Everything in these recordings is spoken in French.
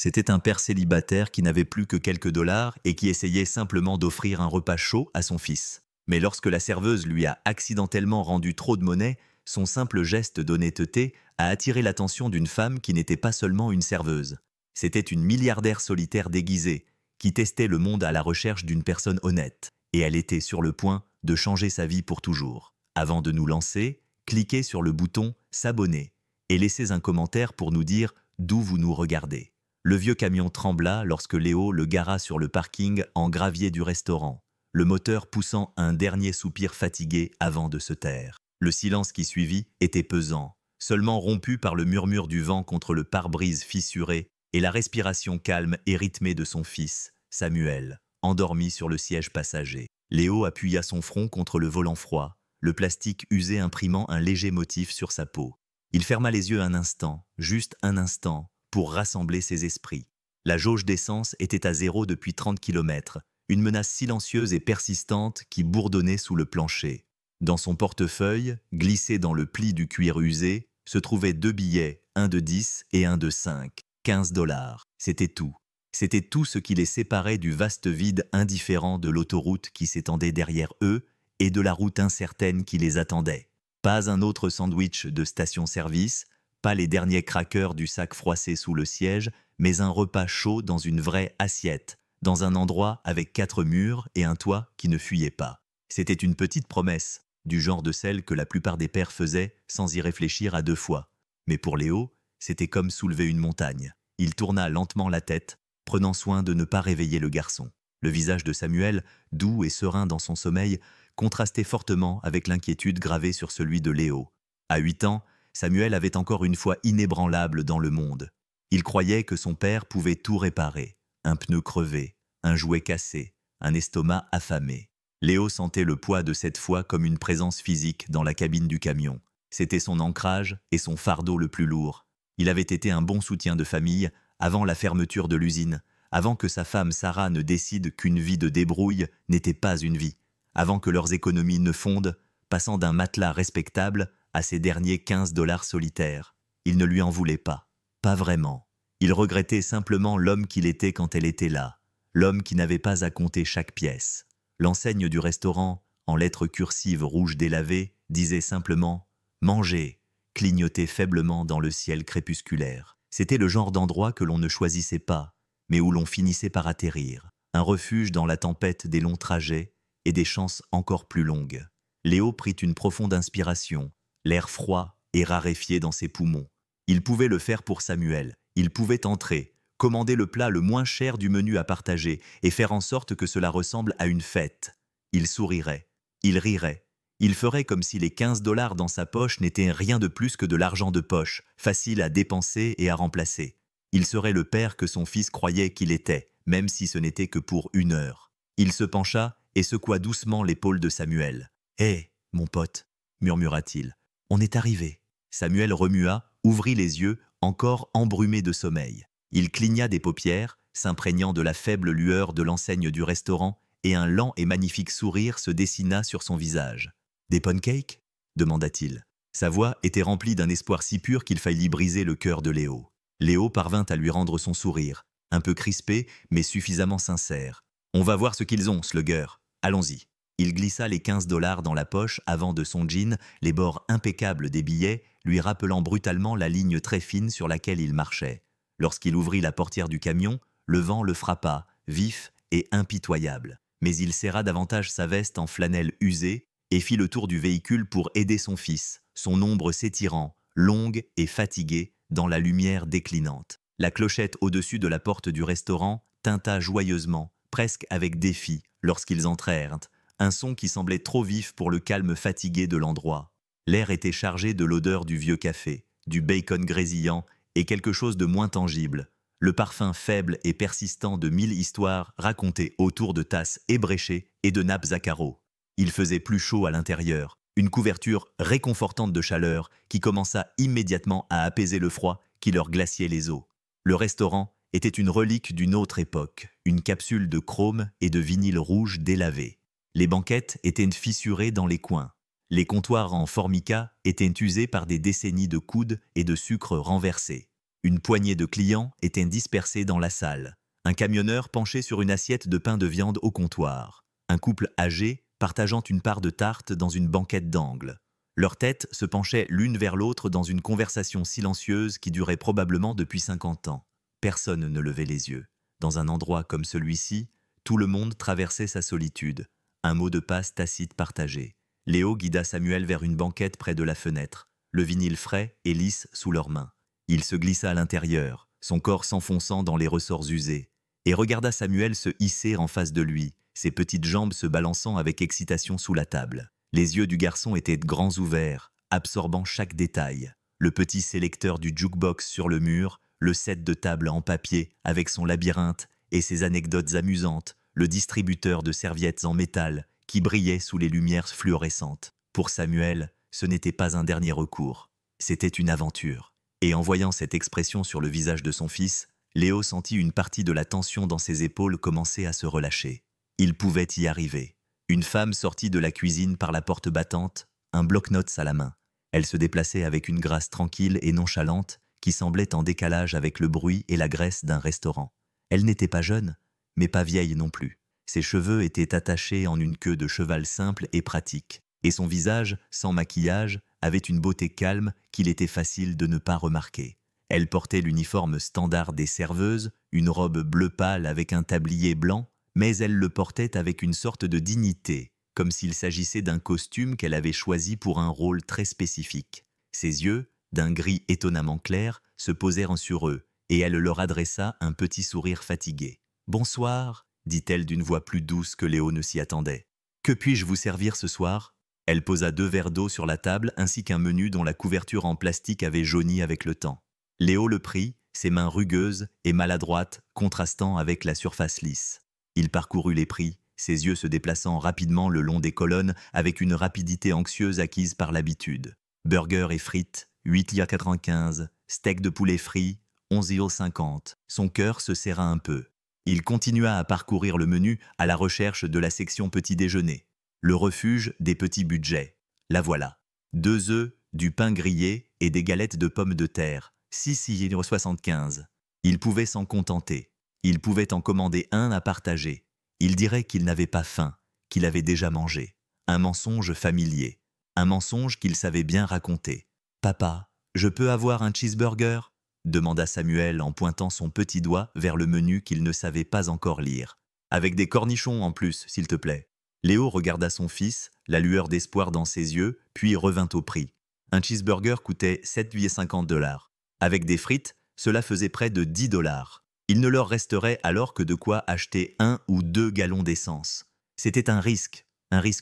C'était un père célibataire qui n'avait plus que quelques dollars et qui essayait simplement d'offrir un repas chaud à son fils. Mais lorsque la serveuse lui a accidentellement rendu trop de monnaie, son simple geste d'honnêteté a attiré l'attention d'une femme qui n'était pas seulement une serveuse. C'était une milliardaire solitaire déguisée, qui testait le monde à la recherche d'une personne honnête, et elle était sur le point de changer sa vie pour toujours. Avant de nous lancer, cliquez sur le bouton « S'abonner » et laissez un commentaire pour nous dire d'où vous nous regardez. Le vieux camion trembla lorsque Léo le gara sur le parking en gravier du restaurant, le moteur poussant un dernier soupir fatigué avant de se taire. Le silence qui suivit était pesant, seulement rompu par le murmure du vent contre le pare-brise fissuré et la respiration calme et rythmée de son fils, Samuel, endormi sur le siège passager. Léo appuya son front contre le volant froid, le plastique usé imprimant un léger motif sur sa peau. Il ferma les yeux un instant, juste un instant, pour rassembler ses esprits. La jauge d'essence était à zéro depuis 30 kilomètres, une menace silencieuse et persistante qui bourdonnait sous le plancher. Dans son portefeuille, glissé dans le pli du cuir usé, se trouvaient 2 billets, un de 10 et un de 5, 15 dollars. C'était tout. C'était tout ce qui les séparait du vaste vide indifférent de l'autoroute qui s'étendait derrière eux et de la route incertaine qui les attendait. Pas un autre sandwich de station-service, pas les derniers crackers du sac froissé sous le siège, mais un repas chaud dans une vraie assiette, dans un endroit avec 4 murs et un toit qui ne fuyait pas. C'était une petite promesse, du genre de celle que la plupart des pères faisaient sans y réfléchir à 2 fois. Mais pour Léo, c'était comme soulever une montagne. Il tourna lentement la tête, prenant soin de ne pas réveiller le garçon. Le visage de Samuel, doux et serein dans son sommeil, contrastait fortement avec l'inquiétude gravée sur celui de Léo. À 8 ans, Samuel avait encore une foi inébranlable dans le monde. Il croyait que son père pouvait tout réparer. Un pneu crevé, un jouet cassé, un estomac affamé. Léo sentait le poids de cette foi comme une présence physique dans la cabine du camion. C'était son ancrage et son fardeau le plus lourd. Il avait été un bon soutien de famille avant la fermeture de l'usine, avant que sa femme Sarah ne décide qu'une vie de débrouille n'était pas une vie, avant que leurs économies ne fondent, passant d'un matelas respectable à ses derniers 15 dollars solitaires. Il ne lui en voulait pas. Pas vraiment. Il regrettait simplement l'homme qu'il était quand elle était là, l'homme qui n'avait pas à compter chaque pièce. L'enseigne du restaurant, en lettres cursives rouges délavées, disait simplement « Mangez », clignotait faiblement dans le ciel crépusculaire. C'était le genre d'endroit que l'on ne choisissait pas, mais où l'on finissait par atterrir. Un refuge dans la tempête des longs trajets et des chances encore plus longues. Léo prit une profonde inspiration, l'air froid et raréfié dans ses poumons. Il pouvait le faire pour Samuel. Il pouvait entrer, commander le plat le moins cher du menu à partager et faire en sorte que cela ressemble à une fête. Il sourirait, il rirait. Il ferait comme si les 15 dollars dans sa poche n'étaient rien de plus que de l'argent de poche, facile à dépenser et à remplacer. Il serait le père que son fils croyait qu'il était, même si ce n'était que pour 1 heure. Il se pencha et secoua doucement l'épaule de Samuel. « Hé, mon pote » murmura-t-il. « On est arrivé. » Samuel remua, ouvrit les yeux, encore embrumé de sommeil. Il cligna des paupières, s'imprégnant de la faible lueur de l'enseigne du restaurant, et un lent et magnifique sourire se dessina sur son visage. « Des pancakes » demanda-t-il. Sa voix était remplie d'un espoir si pur qu'il faillit briser le cœur de Léo. Léo parvint à lui rendre son sourire, un peu crispé, mais suffisamment sincère. « On va voir ce qu'ils ont, slugger. Allons-y. » Il glissa les 15 dollars dans la poche avant de son jean, les bords impeccables des billets, lui rappelant brutalement la ligne très fine sur laquelle il marchait. Lorsqu'il ouvrit la portière du camion, le vent le frappa, vif et impitoyable. Mais il serra davantage sa veste en flanelle usée et fit le tour du véhicule pour aider son fils, son ombre s'étirant, longue et fatiguée, dans la lumière déclinante. La clochette au-dessus de la porte du restaurant tinta joyeusement, presque avec défi, lorsqu'ils entrèrent, un son qui semblait trop vif pour le calme fatigué de l'endroit. L'air était chargé de l'odeur du vieux café, du bacon grésillant et quelque chose de moins tangible, le parfum faible et persistant de 1000 histoires racontées autour de tasses ébréchées et de nappes à carreaux. Il faisait plus chaud à l'intérieur, une couverture réconfortante de chaleur qui commença immédiatement à apaiser le froid qui leur glaciait les os. Le restaurant était une relique d'une autre époque, une capsule de chrome et de vinyle rouge délavé. Les banquettes étaient fissurées dans les coins. Les comptoirs en formica étaient usés par des décennies de coudes et de sucre renversés. Une poignée de clients étaient dispersés dans la salle. Un camionneur penché sur une assiette de pain de viande au comptoir. Un couple âgé partageant une part de tarte dans une banquette d'angle. Leurs têtes se penchaient l'une vers l'autre dans une conversation silencieuse qui durait probablement depuis 50 ans. Personne ne levait les yeux. Dans un endroit comme celui-ci, tout le monde traversait sa solitude. Un mot de passe tacite partagé. Léo guida Samuel vers une banquette près de la fenêtre, le vinyle frais et lisse sous leurs mains. Il se glissa à l'intérieur, son corps s'enfonçant dans les ressorts usés, et regarda Samuel se hisser en face de lui, ses petites jambes se balançant avec excitation sous la table. Les yeux du garçon étaient grands ouverts, absorbant chaque détail. Le petit sélecteur du jukebox sur le mur, le set de table en papier avec son labyrinthe et ses anecdotes amusantes, le distributeur de serviettes en métal qui brillait sous les lumières fluorescentes. Pour Samuel, ce n'était pas un dernier recours, c'était une aventure. Et en voyant cette expression sur le visage de son fils, Léo sentit une partie de la tension dans ses épaules commencer à se relâcher. Il pouvait y arriver. Une femme sortit de la cuisine par la porte battante, un bloc-notes à la main. Elle se déplaçait avec une grâce tranquille et nonchalante qui semblait en décalage avec le bruit et la graisse d'un restaurant. Elle n'était pas jeune, mais pas vieille non plus. Ses cheveux étaient attachés en une queue de cheval simple et pratique, et son visage, sans maquillage, avait une beauté calme qu'il était facile de ne pas remarquer. Elle portait l'uniforme standard des serveuses, une robe bleu pâle avec un tablier blanc, mais elle le portait avec une sorte de dignité, comme s'il s'agissait d'un costume qu'elle avait choisi pour un rôle très spécifique. Ses yeux, d'un gris étonnamment clair, se posèrent sur eux, et elle leur adressa un petit sourire fatigué. « Bonsoir », dit-elle d'une voix plus douce que Léo ne s'y attendait. « Que puis-je vous servir ce soir ?» Elle posa 2 verres d'eau sur la table ainsi qu'un menu dont la couverture en plastique avait jauni avec le temps. Léo le prit, ses mains rugueuses et maladroites contrastant avec la surface lisse. Il parcourut les prix, ses yeux se déplaçant rapidement le long des colonnes avec une rapidité anxieuse acquise par l'habitude. Burger et frites, 8,95 $, steak de poulet frit, 11,50 $. Son cœur se serra un peu. Il continua à parcourir le menu à la recherche de la section petit déjeuner. Le refuge des petits budgets. La voilà. 2 œufs, du pain grillé et des galettes de pommes de terre, 6,75 $. Il pouvait s'en contenter. Il pouvait en commander un à partager. Il dirait qu'il n'avait pas faim, qu'il avait déjà mangé. Un mensonge familier. Un mensonge qu'il savait bien raconter. « Papa, je peux avoir un cheeseburger ?» demanda Samuel en pointant son petit doigt vers le menu qu'il ne savait pas encore lire. « Avec des cornichons en plus, s'il te plaît. » Léo regarda son fils, la lueur d'espoir dans ses yeux, puis revint au prix. Un cheeseburger coûtait 7,50 $. Avec des frites, cela faisait près de 10 $. Il ne leur resterait alors que de quoi acheter 1 ou 2 gallons d'essence. C'était un risque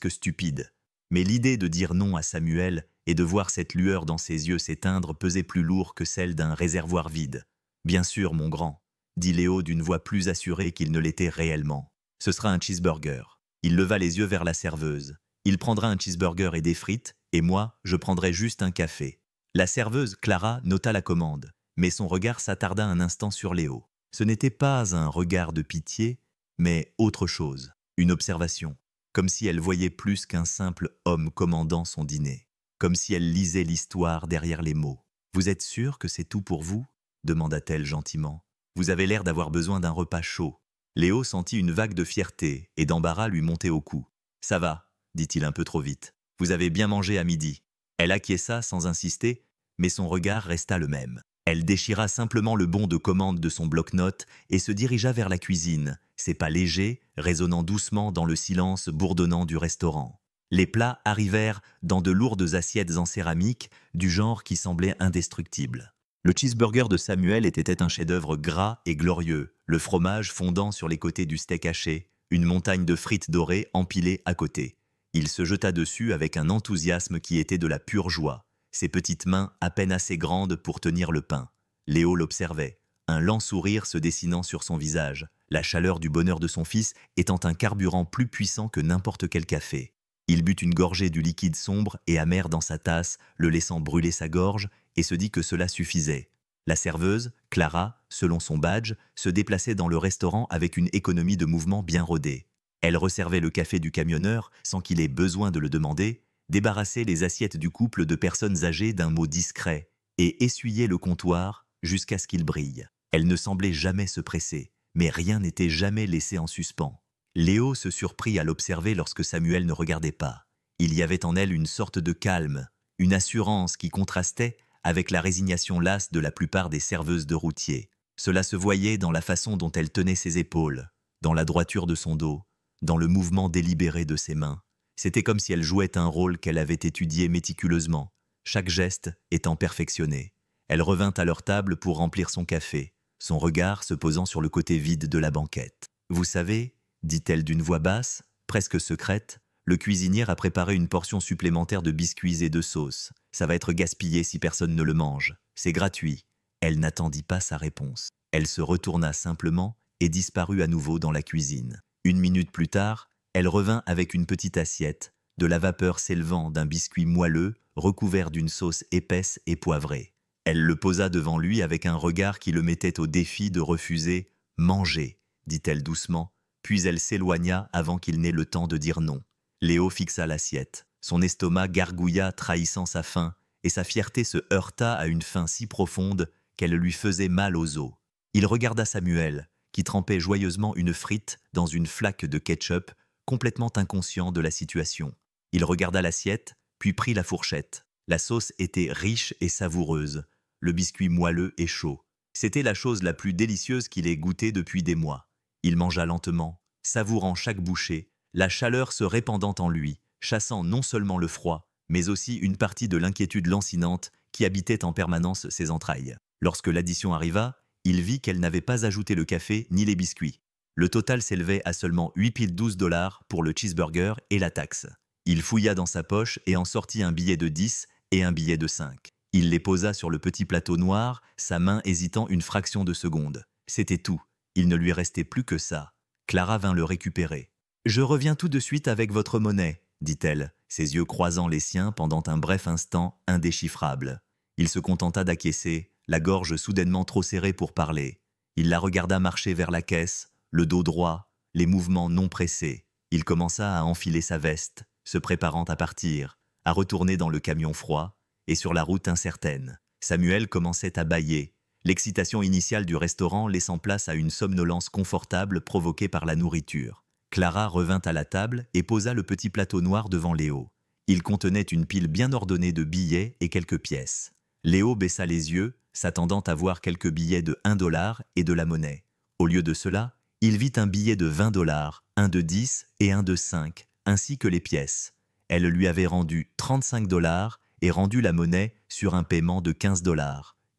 stupide. Mais l'idée de dire non à Samuel et de voir cette lueur dans ses yeux s'éteindre pesait plus lourd que celle d'un réservoir vide. « Bien sûr, mon grand », dit Léo d'une voix plus assurée qu'il ne l'était réellement. « Ce sera un cheeseburger. » Il leva les yeux vers la serveuse. « Il prendra un cheeseburger et des frites, et moi, je prendrai juste un café. » La serveuse, Clara, nota la commande, mais son regard s'attarda un instant sur Léo. Ce n'était pas un regard de pitié, mais autre chose, une observation, comme si elle voyait plus qu'un simple homme commandant son dîner, comme si elle lisait l'histoire derrière les mots. « Vous êtes sûr que c'est tout pour vous ?» demanda-t-elle gentiment. « Vous avez l'air d'avoir besoin d'un repas chaud. » Léo sentit une vague de fierté et d'embarras lui monter au cou. « Ça va, dit-il un peu trop vite. Vous avez bien mangé à midi. » Elle acquiesça sans insister, mais son regard resta le même. Elle déchira simplement le bon de commande de son bloc-notes et se dirigea vers la cuisine, ses pas légers, résonnant doucement dans le silence bourdonnant du restaurant. Les plats arrivèrent dans de lourdes assiettes en céramique, du genre qui semblait indestructible. Le cheeseburger de Samuel était un chef-d'œuvre gras et glorieux, le fromage fondant sur les côtés du steak haché, une montagne de frites dorées empilées à côté. Il se jeta dessus avec un enthousiasme qui était de la pure joie, ses petites mains à peine assez grandes pour tenir le pain. Léo l'observait, un lent sourire se dessinant sur son visage, la chaleur du bonheur de son fils étant un carburant plus puissant que n'importe quel café. Il but une gorgée du liquide sombre et amer dans sa tasse, le laissant brûler sa gorge, et se dit que cela suffisait. La serveuse, Clara, selon son badge, se déplaçait dans le restaurant avec une économie de mouvement bien rodée. Elle resservait le café du camionneur sans qu'il ait besoin de le demander, débarrassait les assiettes du couple de personnes âgées d'un mot discret et essuyait le comptoir jusqu'à ce qu'il brille. Elle ne semblait jamais se presser, mais rien n'était jamais laissé en suspens. Léo se surprit à l'observer lorsque Samuel ne regardait pas. Il y avait en elle une sorte de calme, une assurance qui contrastait avec la résignation lasse de la plupart des serveuses de routier. Cela se voyait dans la façon dont elle tenait ses épaules, dans la droiture de son dos, dans le mouvement délibéré de ses mains. C'était comme si elle jouait un rôle qu'elle avait étudié méticuleusement, chaque geste étant perfectionné. Elle revint à leur table pour remplir son café, son regard se posant sur le côté vide de la banquette. « Vous savez, dit-elle d'une voix basse, presque secrète, le cuisinier a préparé une portion supplémentaire de biscuits et de sauce. Ça va être gaspillé si personne ne le mange. C'est gratuit. » Elle n'attendit pas sa réponse. Elle se retourna simplement et disparut à nouveau dans la cuisine. 1 minute plus tard, elle revint avec une petite assiette, de la vapeur s'élevant d'un biscuit moelleux recouvert d'une sauce épaisse et poivrée. Elle le posa devant lui avec un regard qui le mettait au défi de refuser « Manger », dit-elle doucement, puis elle s'éloigna avant qu'il n'ait le temps de dire non. Léo fixa l'assiette. Son estomac gargouilla trahissant sa faim, et sa fierté se heurta à une faim si profonde qu'elle lui faisait mal aux os. Il regarda Samuel, qui trempait joyeusement une frite dans une flaque de ketchup, complètement inconscient de la situation. Il regarda l'assiette, puis prit la fourchette. La sauce était riche et savoureuse, le biscuit moelleux et chaud. C'était la chose la plus délicieuse qu'il ait goûtée depuis des mois. Il mangea lentement, savourant chaque bouchée, la chaleur se répandant en lui, chassant non seulement le froid, mais aussi une partie de l'inquiétude lancinante qui habitait en permanence ses entrailles. Lorsque l'addition arriva, il vit qu'elle n'avait pas ajouté le café ni les biscuits. Le total s'élevait à seulement 8,12 $ pour le cheeseburger et la taxe. Il fouilla dans sa poche et en sortit un billet de 10 et un billet de 5. Il les posa sur le petit plateau noir, sa main hésitant une fraction de seconde. C'était tout. Il ne lui restait plus que ça. Clara vint le récupérer. « Je reviens tout de suite avec votre monnaie », dit-elle, ses yeux croisant les siens pendant un bref instant indéchiffrable. Il se contenta d'acquiescer, la gorge soudainement trop serrée pour parler. Il la regarda marcher vers la caisse, le dos droit, les mouvements non pressés. Il commença à enfiler sa veste, se préparant à partir, à retourner dans le camion froid et sur la route incertaine. Samuel commençait à bâiller, l'excitation initiale du restaurant laissant place à une somnolence confortable provoquée par la nourriture. Clara revint à la table et posa le petit plateau noir devant Léo. Il contenait une pile bien ordonnée de billets et quelques pièces. Léo baissa les yeux, s'attendant à voir quelques billets de 1 $ et de la monnaie. Au lieu de cela, il vit un billet de 20 $, un de 10 et un de 5, ainsi que les pièces. Elle lui avait rendu 35 $ et rendu la monnaie sur un paiement de 15 $.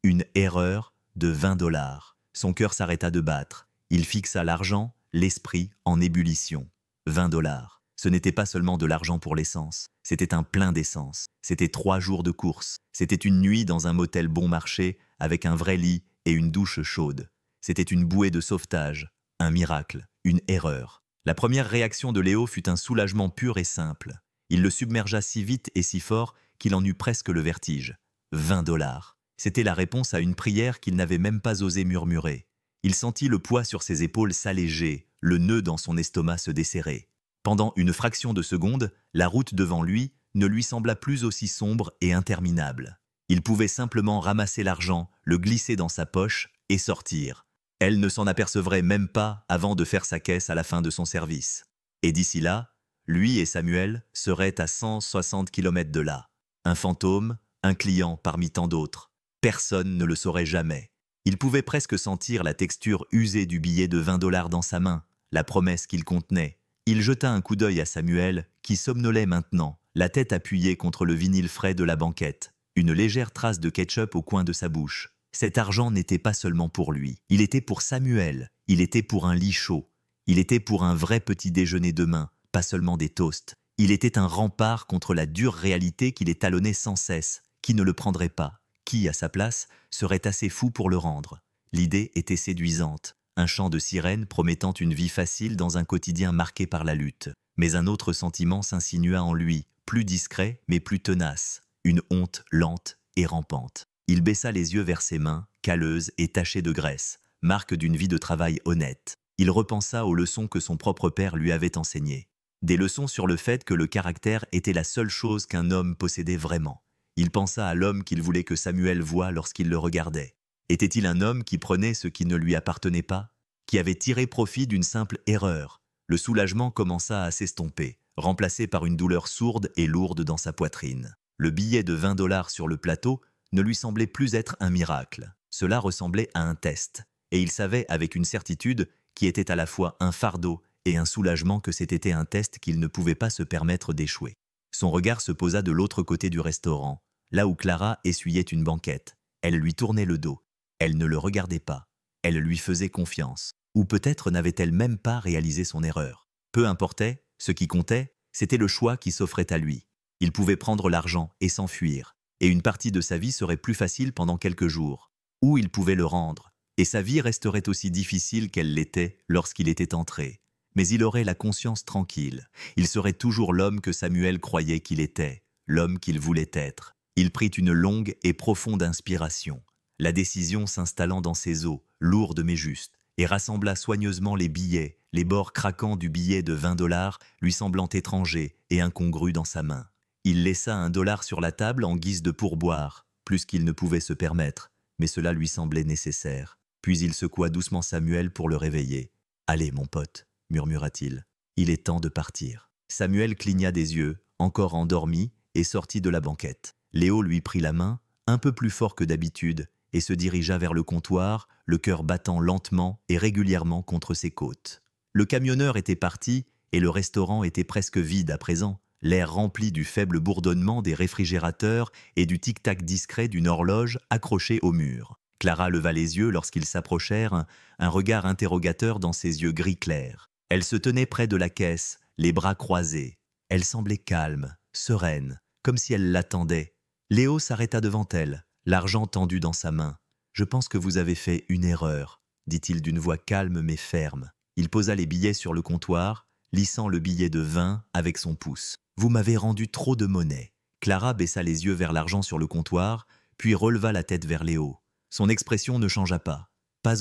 Une erreur de 20 $. Son cœur s'arrêta de battre. Il fixa l'argent, l'esprit en ébullition. 20 $. Ce n'était pas seulement de l'argent pour l'essence, c'était un plein d'essence. C'était 3 jours de course. C'était une nuit dans un motel bon marché avec un vrai lit et une douche chaude. C'était une bouée de sauvetage, un miracle, une erreur. La première réaction de Léo fut un soulagement pur et simple. Il le submergea si vite et si fort qu'il en eut presque le vertige. 20 $. C'était la réponse à une prière qu'il n'avait même pas osé murmurer. Il sentit le poids sur ses épaules s'alléger, le nœud dans son estomac se desserrer. Pendant une fraction de seconde, la route devant lui ne lui sembla plus aussi sombre et interminable. Il pouvait simplement ramasser l'argent, le glisser dans sa poche et sortir. Elle ne s'en apercevrait même pas avant de faire sa caisse à la fin de son service. Et d'ici là, lui et Samuel seraient à 160 km de là. Un fantôme, un client parmi tant d'autres. Personne ne le saurait jamais. Il pouvait presque sentir la texture usée du billet de 20 $ dans sa main, la promesse qu'il contenait. Il jeta un coup d'œil à Samuel, qui somnolait maintenant, la tête appuyée contre le vinyle frais de la banquette, une légère trace de ketchup au coin de sa bouche. Cet argent n'était pas seulement pour lui, il était pour Samuel, il était pour un lit chaud, il était pour un vrai petit déjeuner demain, pas seulement des toasts. Il était un rempart contre la dure réalité qui les talonnait sans cesse, qui ne le prendrait pas, qui, à sa place, serait assez fou pour le rendre. L'idée était séduisante. Un chant de sirène promettant une vie facile dans un quotidien marqué par la lutte. Mais un autre sentiment s'insinua en lui, plus discret mais plus tenace, une honte lente et rampante. Il baissa les yeux vers ses mains, calleuses et tachées de graisse, marque d'une vie de travail honnête. Il repensa aux leçons que son propre père lui avait enseignées. Des leçons sur le fait que le caractère était la seule chose qu'un homme possédait vraiment. Il pensa à l'homme qu'il voulait que Samuel voie lorsqu'il le regardait. Était-il un homme qui prenait ce qui ne lui appartenait pas, qui avait tiré profit d'une simple erreur? Le soulagement commença à s'estomper, remplacé par une douleur sourde et lourde dans sa poitrine. Le billet de 20 $ sur le plateau ne lui semblait plus être un miracle. Cela ressemblait à un test, et il savait avec une certitude qui était à la fois un fardeau et un soulagement que c'était un test qu'il ne pouvait pas se permettre d'échouer. Son regard se posa de l'autre côté du restaurant, là où Clara essuyait une banquette. Elle lui tournait le dos. Elle ne le regardait pas. Elle lui faisait confiance. Ou peut-être n'avait-elle même pas réalisé son erreur. Peu importait, ce qui comptait, c'était le choix qui s'offrait à lui. Il pouvait prendre l'argent et s'enfuir, et une partie de sa vie serait plus facile pendant quelques jours. Ou il pouvait le rendre, et sa vie resterait aussi difficile qu'elle l'était lorsqu'il était entré. Mais il aurait la conscience tranquille. Il serait toujours l'homme que Samuel croyait qu'il était, l'homme qu'il voulait être. Il prit une longue et profonde inspiration, la décision s'installant dans ses os, lourde mais juste, et rassembla soigneusement les billets, les bords craquants du billet de 20 $ lui semblant étrangers et incongrus dans sa main. Il laissa 1 $ sur la table en guise de pourboire, plus qu'il ne pouvait se permettre, mais cela lui semblait nécessaire. Puis il secoua doucement Samuel pour le réveiller. « Allez, mon pote », murmura-t-il, « il est temps de partir. » Samuel cligna des yeux, encore endormi, et sortit de la banquette. Léo lui prit la main, un peu plus fort que d'habitude, et se dirigea vers le comptoir, le cœur battant lentement et régulièrement contre ses côtes. Le camionneur était parti, et le restaurant était presque vide à présent, l'air rempli du faible bourdonnement des réfrigérateurs et du tic-tac discret d'une horloge accrochée au mur. Clara leva les yeux lorsqu'ils s'approchèrent, un regard interrogateur dans ses yeux gris clairs. Elle se tenait près de la caisse, les bras croisés. Elle semblait calme, sereine, comme si elle l'attendait. Léo s'arrêta devant elle, l'argent tendu dans sa main. « Je pense que vous avez fait une erreur », dit-il d'une voix calme mais ferme. Il posa les billets sur le comptoir, lissant le billet de 20 avec son pouce. « Vous m'avez rendu trop de monnaie. » Clara baissa les yeux vers l'argent sur le comptoir, puis releva la tête vers Léo. Son expression ne changea pas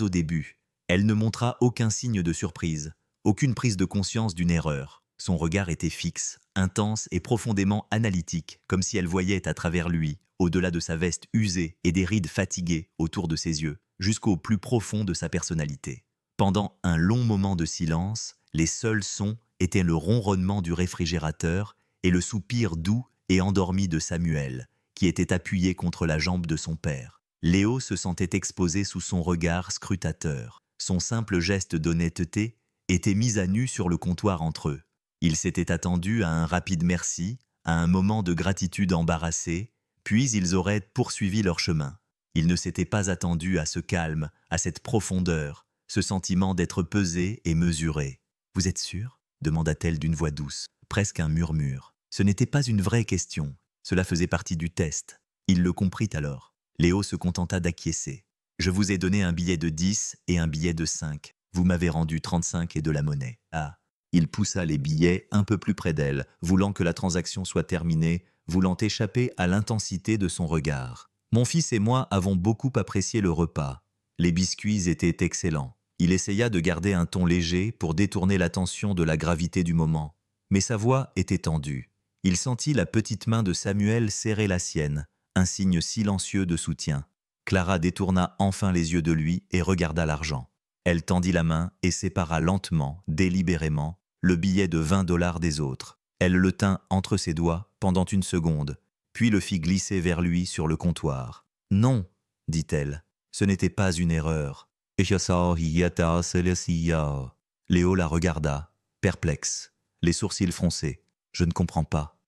au début. Elle ne montra aucun signe de surprise, aucune prise de conscience d'une erreur. Son regard était fixe, intense et profondément analytique, comme si elle voyait à travers lui, au-delà de sa veste usée et des rides fatiguées autour de ses yeux, jusqu'au plus profond de sa personnalité. Pendant un long moment de silence, les seuls sons étaient le ronronnement du réfrigérateur et le soupir doux et endormi de Samuel, qui était appuyé contre la jambe de son père. Léo se sentait exposé sous son regard scrutateur. Son simple geste d'honnêteté était mis à nu sur le comptoir entre eux. Il s'était attendu à un rapide merci, à un moment de gratitude embarrassée, puis ils auraient poursuivi leur chemin. Il ne s'était pas attendu à ce calme, à cette profondeur, ce sentiment d'être pesé et mesuré. « Vous êtes sûr ?» demanda-t-elle d'une voix douce, presque un murmure. Ce n'était pas une vraie question, cela faisait partie du test. Il le comprit alors. Léo se contenta d'acquiescer. « Je vous ai donné un billet de 10 et un billet de 5. Vous m'avez rendu 35 et de la monnaie. » Ah. Il poussa les billets un peu plus près d'elle, voulant que la transaction soit terminée, voulant échapper à l'intensité de son regard. « Mon fils et moi avons beaucoup apprécié le repas. Les biscuits étaient excellents. » Il essaya de garder un ton léger pour détourner l'attention de la gravité du moment. Mais sa voix était tendue. Il sentit la petite main de Samuel serrer la sienne, un signe silencieux de soutien. Clara détourna enfin les yeux de lui et regarda l'argent. Elle tendit la main et sépara lentement, délibérément, le billet de 20 $ des autres. Elle le tint entre ses doigts pendant une seconde, puis le fit glisser vers lui sur le comptoir. « Non, » dit-elle, « ce n'était pas une erreur. » Léo la regarda, perplexe, les sourcils froncés. « Je ne comprends pas. »«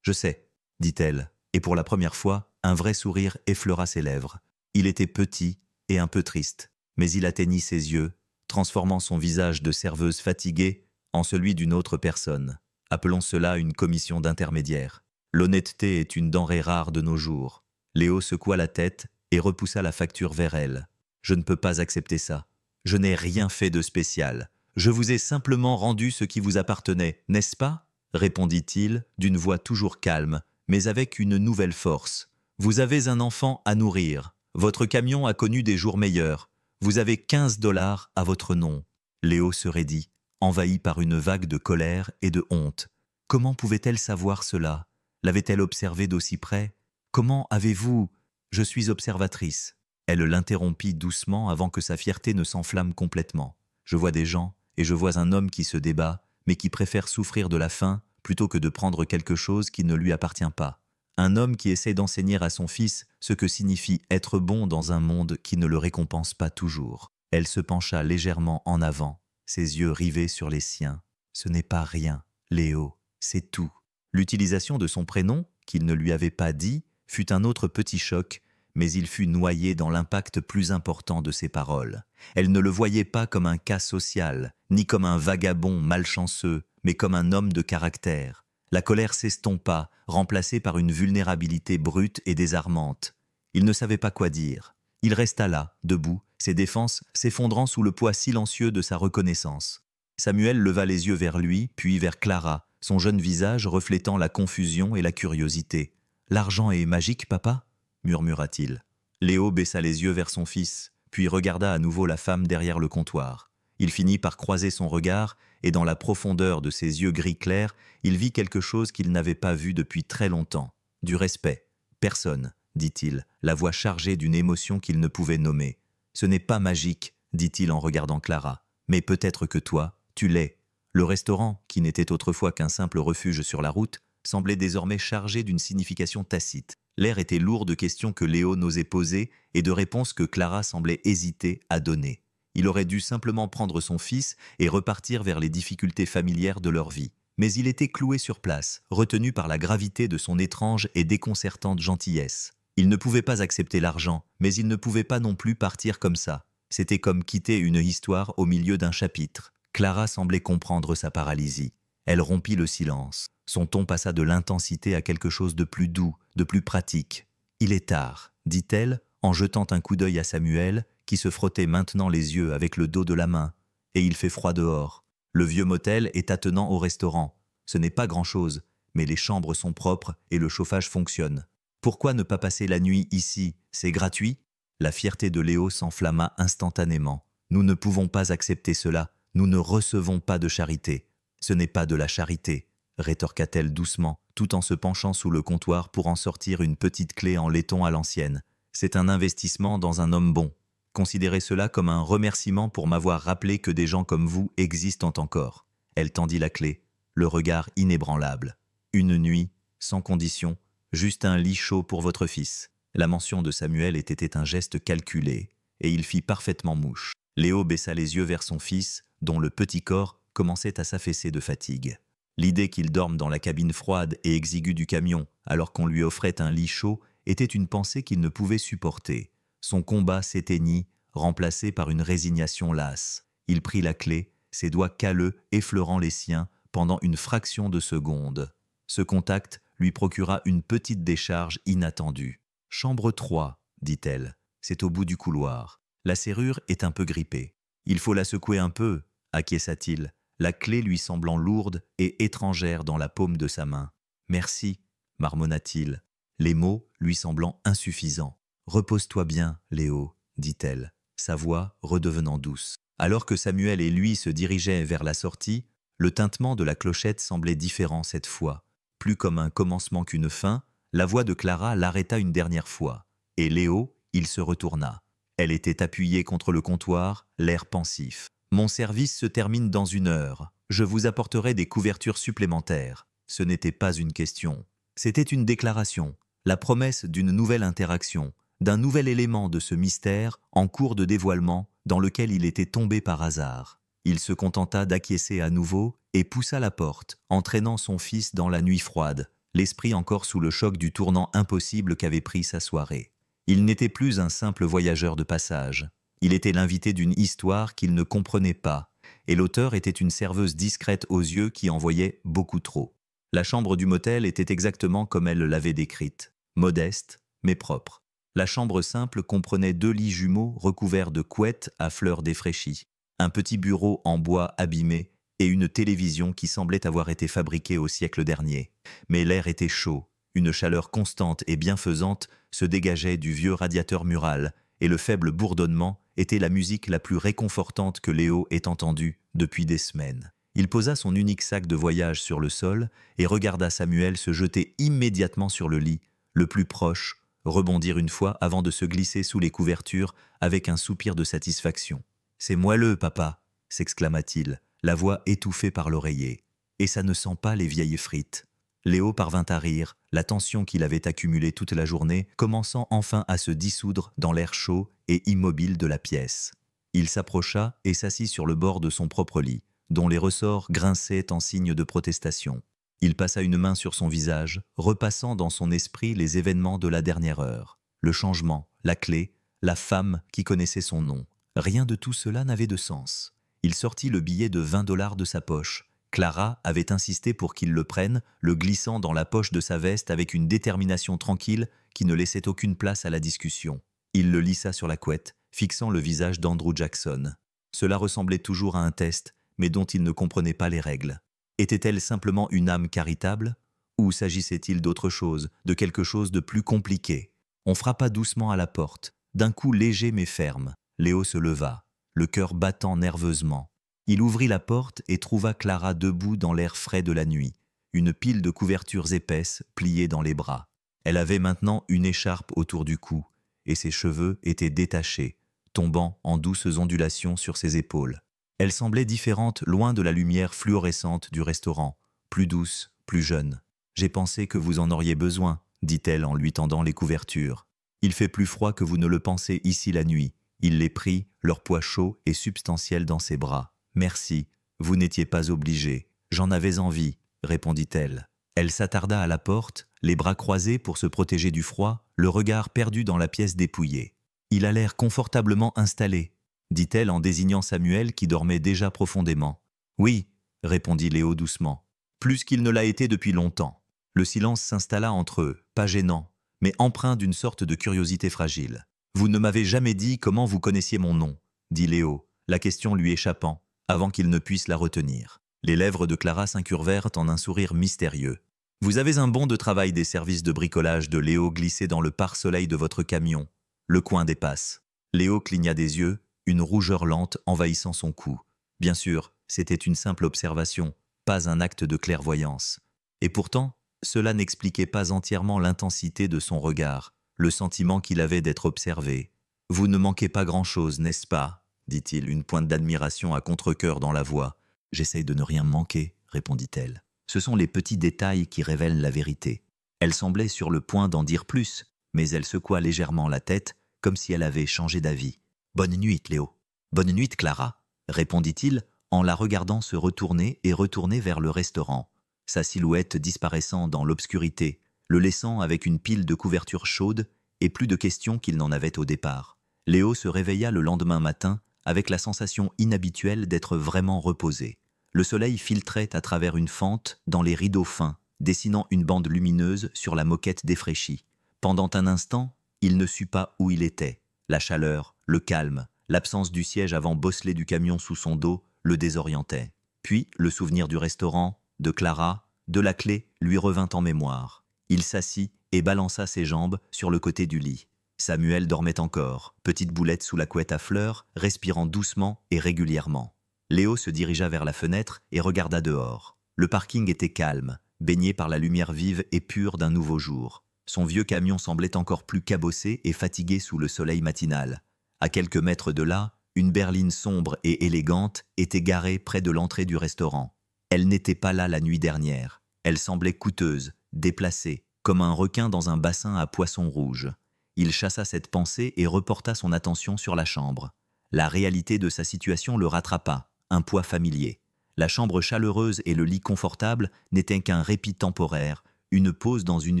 Je sais, » dit-elle, et pour la première fois, un vrai sourire effleura ses lèvres. Il était petit et un peu triste, mais il atteignit ses yeux, transformant son visage de serveuse fatiguée en celui d'une autre personne. Appelons cela une commission d'intermédiaire. L'honnêteté est une denrée rare de nos jours. Léo secoua la tête et repoussa la facture vers elle. « Je ne peux pas accepter ça. Je n'ai rien fait de spécial. Je vous ai simplement rendu ce qui vous appartenait, n'est-ce pas ?» répondit-il d'une voix toujours calme, mais avec une nouvelle force. « Vous avez un enfant à nourrir. Votre camion a connu des jours meilleurs. Vous avez 15 $ à votre nom. » Léo se raidit, envahi par une vague de colère et de honte. Comment pouvait-elle savoir cela? L'avait-elle observé d'aussi près? Comment avez-vous... Je suis observatrice. Elle l'interrompit doucement avant que sa fierté ne s'enflamme complètement. Je vois des gens, et je vois un homme qui se débat, mais qui préfère souffrir de la faim plutôt que de prendre quelque chose qui ne lui appartient pas. Un homme qui essaie d'enseigner à son fils ce que signifie être bon dans un monde qui ne le récompense pas toujours. Elle se pencha légèrement en avant, ses yeux rivés sur les siens. Ce n'est pas rien, Léo, c'est tout. L'utilisation de son prénom, qu'il ne lui avait pas dit, fut un autre petit choc, mais il fut noyé dans l'impact plus important de ses paroles. Elle ne le voyait pas comme un cas social, ni comme un vagabond malchanceux, mais comme un homme de caractère. La colère s'estompa, remplacée par une vulnérabilité brute et désarmante. Il ne savait pas quoi dire. Il resta là, debout, ses défenses s'effondrant sous le poids silencieux de sa reconnaissance. Samuel leva les yeux vers lui, puis vers Clara, son jeune visage reflétant la confusion et la curiosité. « L'argent est magique, papa ?» murmura-t-il. Léo baissa les yeux vers son fils, puis regarda à nouveau la femme derrière le comptoir. Il finit par croiser son regard, et dans la profondeur de ses yeux gris clairs, il vit quelque chose qu'il n'avait pas vu depuis très longtemps. Du respect. « Personne, dit-il, la voix chargée d'une émotion qu'il ne pouvait nommer. Ce n'est pas magique, dit-il en regardant Clara. Mais peut-être que toi, tu l'es. Le restaurant, qui n'était autrefois qu'un simple refuge sur la route, semblait désormais chargé d'une signification tacite. L'air était lourd de questions que Léo n'osait poser et de réponses que Clara semblait hésiter à donner. Il aurait dû simplement prendre son fils et repartir vers les difficultés familières de leur vie. Mais il était cloué sur place, retenu par la gravité de son étrange et déconcertante gentillesse. Il ne pouvait pas accepter l'argent, mais il ne pouvait pas non plus partir comme ça. C'était comme quitter une histoire au milieu d'un chapitre. Clara semblait comprendre sa paralysie. Elle rompit le silence. Son ton passa de l'intensité à quelque chose de plus doux, de plus pratique. « Il est tard », dit-elle, en jetant un coup d'œil à Samuel, qui se frottait maintenant les yeux avec le dos de la main. « Et il fait froid dehors. Le vieux motel est attenant au restaurant. Ce n'est pas grand-chose, mais les chambres sont propres et le chauffage fonctionne. Pourquoi ne pas passer la nuit ici? C'est gratuit ?» La fierté de Léo s'enflamma instantanément. « Nous ne pouvons pas accepter cela. Nous ne recevons pas de charité. »« Ce n'est pas de la charité, » rétorqua-t-elle doucement, tout en se penchant sous le comptoir pour en sortir une petite clé en laiton à l'ancienne. « C'est un investissement dans un homme bon. Considérez cela comme un remerciement pour m'avoir rappelé que des gens comme vous existent encore. » Elle tendit la clé, le regard inébranlable. « Une nuit, sans condition, juste un lit chaud pour votre fils. » La mention de Samuel était un geste calculé, et il fit parfaitement mouche. Léo baissa les yeux vers son fils, dont le petit corps commençait à s'affaisser de fatigue. L'idée qu'il dorme dans la cabine froide et exiguë du camion, alors qu'on lui offrait un lit chaud, était une pensée qu'il ne pouvait supporter. Son combat s'éteignit, remplacé par une résignation lasse. Il prit la clé, ses doigts calleux effleurant les siens pendant une fraction de seconde. Ce contact lui procura une petite décharge inattendue. « Chambre 3, dit-elle. C'est au bout du couloir. La serrure est un peu grippée. Il faut la secouer un peu, acquiesça-t-il, la clé lui semblant lourde et étrangère dans la paume de sa main. « Merci, marmonna-t-il, les mots lui semblant insuffisants. « Repose-toi bien, Léo, dit-elle, sa voix redevenant douce. Alors que Samuel et lui se dirigeaient vers la sortie, le tintement de la clochette semblait différent cette fois. Plus comme un commencement qu'une fin, la voix de Clara l'arrêta une dernière fois. Et Léo, il se retourna. Elle était appuyée contre le comptoir, l'air pensif. « Mon service se termine dans 1 heure. Je vous apporterai des couvertures supplémentaires. » Ce n'était pas une question. C'était une déclaration, la promesse d'une nouvelle interaction, d'un nouvel élément de ce mystère en cours de dévoilement dans lequel il était tombé par hasard. Il se contenta d'acquiescer à nouveau et poussa la porte, entraînant son fils dans la nuit froide, l'esprit encore sous le choc du tournant impossible qu'avait pris sa soirée. Il n'était plus un simple voyageur de passage. Il était l'invité d'une histoire qu'il ne comprenait pas, et l'auteur était une serveuse discrète aux yeux qui en voyait beaucoup trop. La chambre du motel était exactement comme elle l'avait décrite, modeste, mais propre. La chambre simple comprenait 2 lits jumeaux recouverts de couettes à fleurs défraîchies, un petit bureau en bois abîmé et une télévision qui semblait avoir été fabriquée au siècle dernier. Mais l'air était chaud, une chaleur constante et bienfaisante se dégageait du vieux radiateur mural, et le faible bourdonnement était la musique la plus réconfortante que Léo ait entendue depuis des semaines. Il posa son unique sac de voyage sur le sol et regarda Samuel se jeter immédiatement sur le lit, le plus proche, rebondir une fois avant de se glisser sous les couvertures avec un soupir de satisfaction. « C'est moelleux, papa !» s'exclama-t-il, la voix étouffée par l'oreiller. « Et ça ne sent pas les vieilles frites !» Léo parvint à rire, la tension qu'il avait accumulée toute la journée commençant enfin à se dissoudre dans l'air chaud et immobile de la pièce. Il s'approcha et s'assit sur le bord de son propre lit, dont les ressorts grinçaient en signe de protestation. Il passa une main sur son visage, repassant dans son esprit les événements de la dernière heure. Le changement, la clé, la femme qui connaissait son nom. Rien de tout cela n'avait de sens. Il sortit le billet de 20 $ de sa poche. Clara avait insisté pour qu'il le prenne, le glissant dans la poche de sa veste avec une détermination tranquille qui ne laissait aucune place à la discussion. Il le lissa sur la couette, fixant le visage d'Andrew Jackson. Cela ressemblait toujours à un test, mais dont il ne comprenait pas les règles. Était-elle simplement une âme charitable? Ou s'agissait-il d'autre chose, de quelque chose de plus compliqué? On frappa doucement à la porte, d'un coup léger mais ferme. Léo se leva, le cœur battant nerveusement. Il ouvrit la porte et trouva Clara debout dans l'air frais de la nuit, une pile de couvertures épaisses pliées dans les bras. Elle avait maintenant une écharpe autour du cou, et ses cheveux étaient détachés, tombant en douces ondulations sur ses épaules. Elle semblait différente loin de la lumière fluorescente du restaurant, plus douce, plus jeune. « J'ai pensé que vous en auriez besoin, » dit-elle en lui tendant les couvertures. « Il fait plus froid que vous ne le pensez ici la nuit. » Il les prit, leur poids chaud et substantiel dans ses bras. « Merci, vous n'étiez pas obligé. J'en avais envie, » répondit-elle. Elle s'attarda à la porte, les bras croisés pour se protéger du froid, le regard perdu dans la pièce dépouillée. « Il a l'air confortablement installé, » dit-elle en désignant Samuel qui dormait déjà profondément. « Oui, » répondit Léo doucement, « plus qu'il ne l'a été depuis longtemps. » Le silence s'installa entre eux, pas gênant, mais empreint d'une sorte de curiosité fragile. « Vous ne m'avez jamais dit comment vous connaissiez mon nom, » dit Léo, la question lui échappant, avant qu'il ne puisse la retenir. Les lèvres de Clara s'incurvèrent en un sourire mystérieux. « Vous avez un bon de travail des services de bricolage de Léo glissé dans le pare-soleil de votre camion. Le coin dépasse. » Léo cligna des yeux, une rougeur lente envahissant son cou. Bien sûr, c'était une simple observation, pas un acte de clairvoyance. Et pourtant, cela n'expliquait pas entièrement l'intensité de son regard, le sentiment qu'il avait d'être observé. « Vous ne manquez pas grand-chose, n'est-ce pas ?» dit-il, une pointe d'admiration à contre-cœur dans la voix. « J'essaye de ne rien manquer, » répondit-elle. « Ce sont les petits détails qui révèlent la vérité. » Elle semblait sur le point d'en dire plus, mais elle secoua légèrement la tête, comme si elle avait changé d'avis. « Bonne nuit, Léo. »« Bonne nuit, Clara, » répondit-il en la regardant se retourner et retourner vers le restaurant, sa silhouette disparaissant dans l'obscurité, le laissant avec une pile de couvertures chaudes et plus de questions qu'il n'en avait au départ. Léo se réveilla le lendemain matin avec la sensation inhabituelle d'être vraiment reposé. Le soleil filtrait à travers une fente dans les rideaux fins, dessinant une bande lumineuse sur la moquette défraîchie. Pendant un instant, il ne sut pas où il était. La chaleur, le calme, l'absence du siège avant bosselé du camion sous son dos le désorientaient. Puis le souvenir du restaurant, de Clara, de la clé lui revint en mémoire. Il s'assit et balança ses jambes sur le côté du lit. Samuel dormait encore, petite boulette sous la couette à fleurs, respirant doucement et régulièrement. Léo se dirigea vers la fenêtre et regarda dehors. Le parking était calme, baigné par la lumière vive et pure d'un nouveau jour. Son vieux camion semblait encore plus cabossé et fatigué sous le soleil matinal. À quelques mètres de là, une berline sombre et élégante était garée près de l'entrée du restaurant. Elle n'était pas là la nuit dernière. Elle semblait coûteuse, déplacée, comme un requin dans un bassin à poissons rouges. Il chassa cette pensée et reporta son attention sur la chambre. La réalité de sa situation le rattrapa, un poids familier. La chambre chaleureuse et le lit confortable n'étaient qu'un répit temporaire, une pause dans une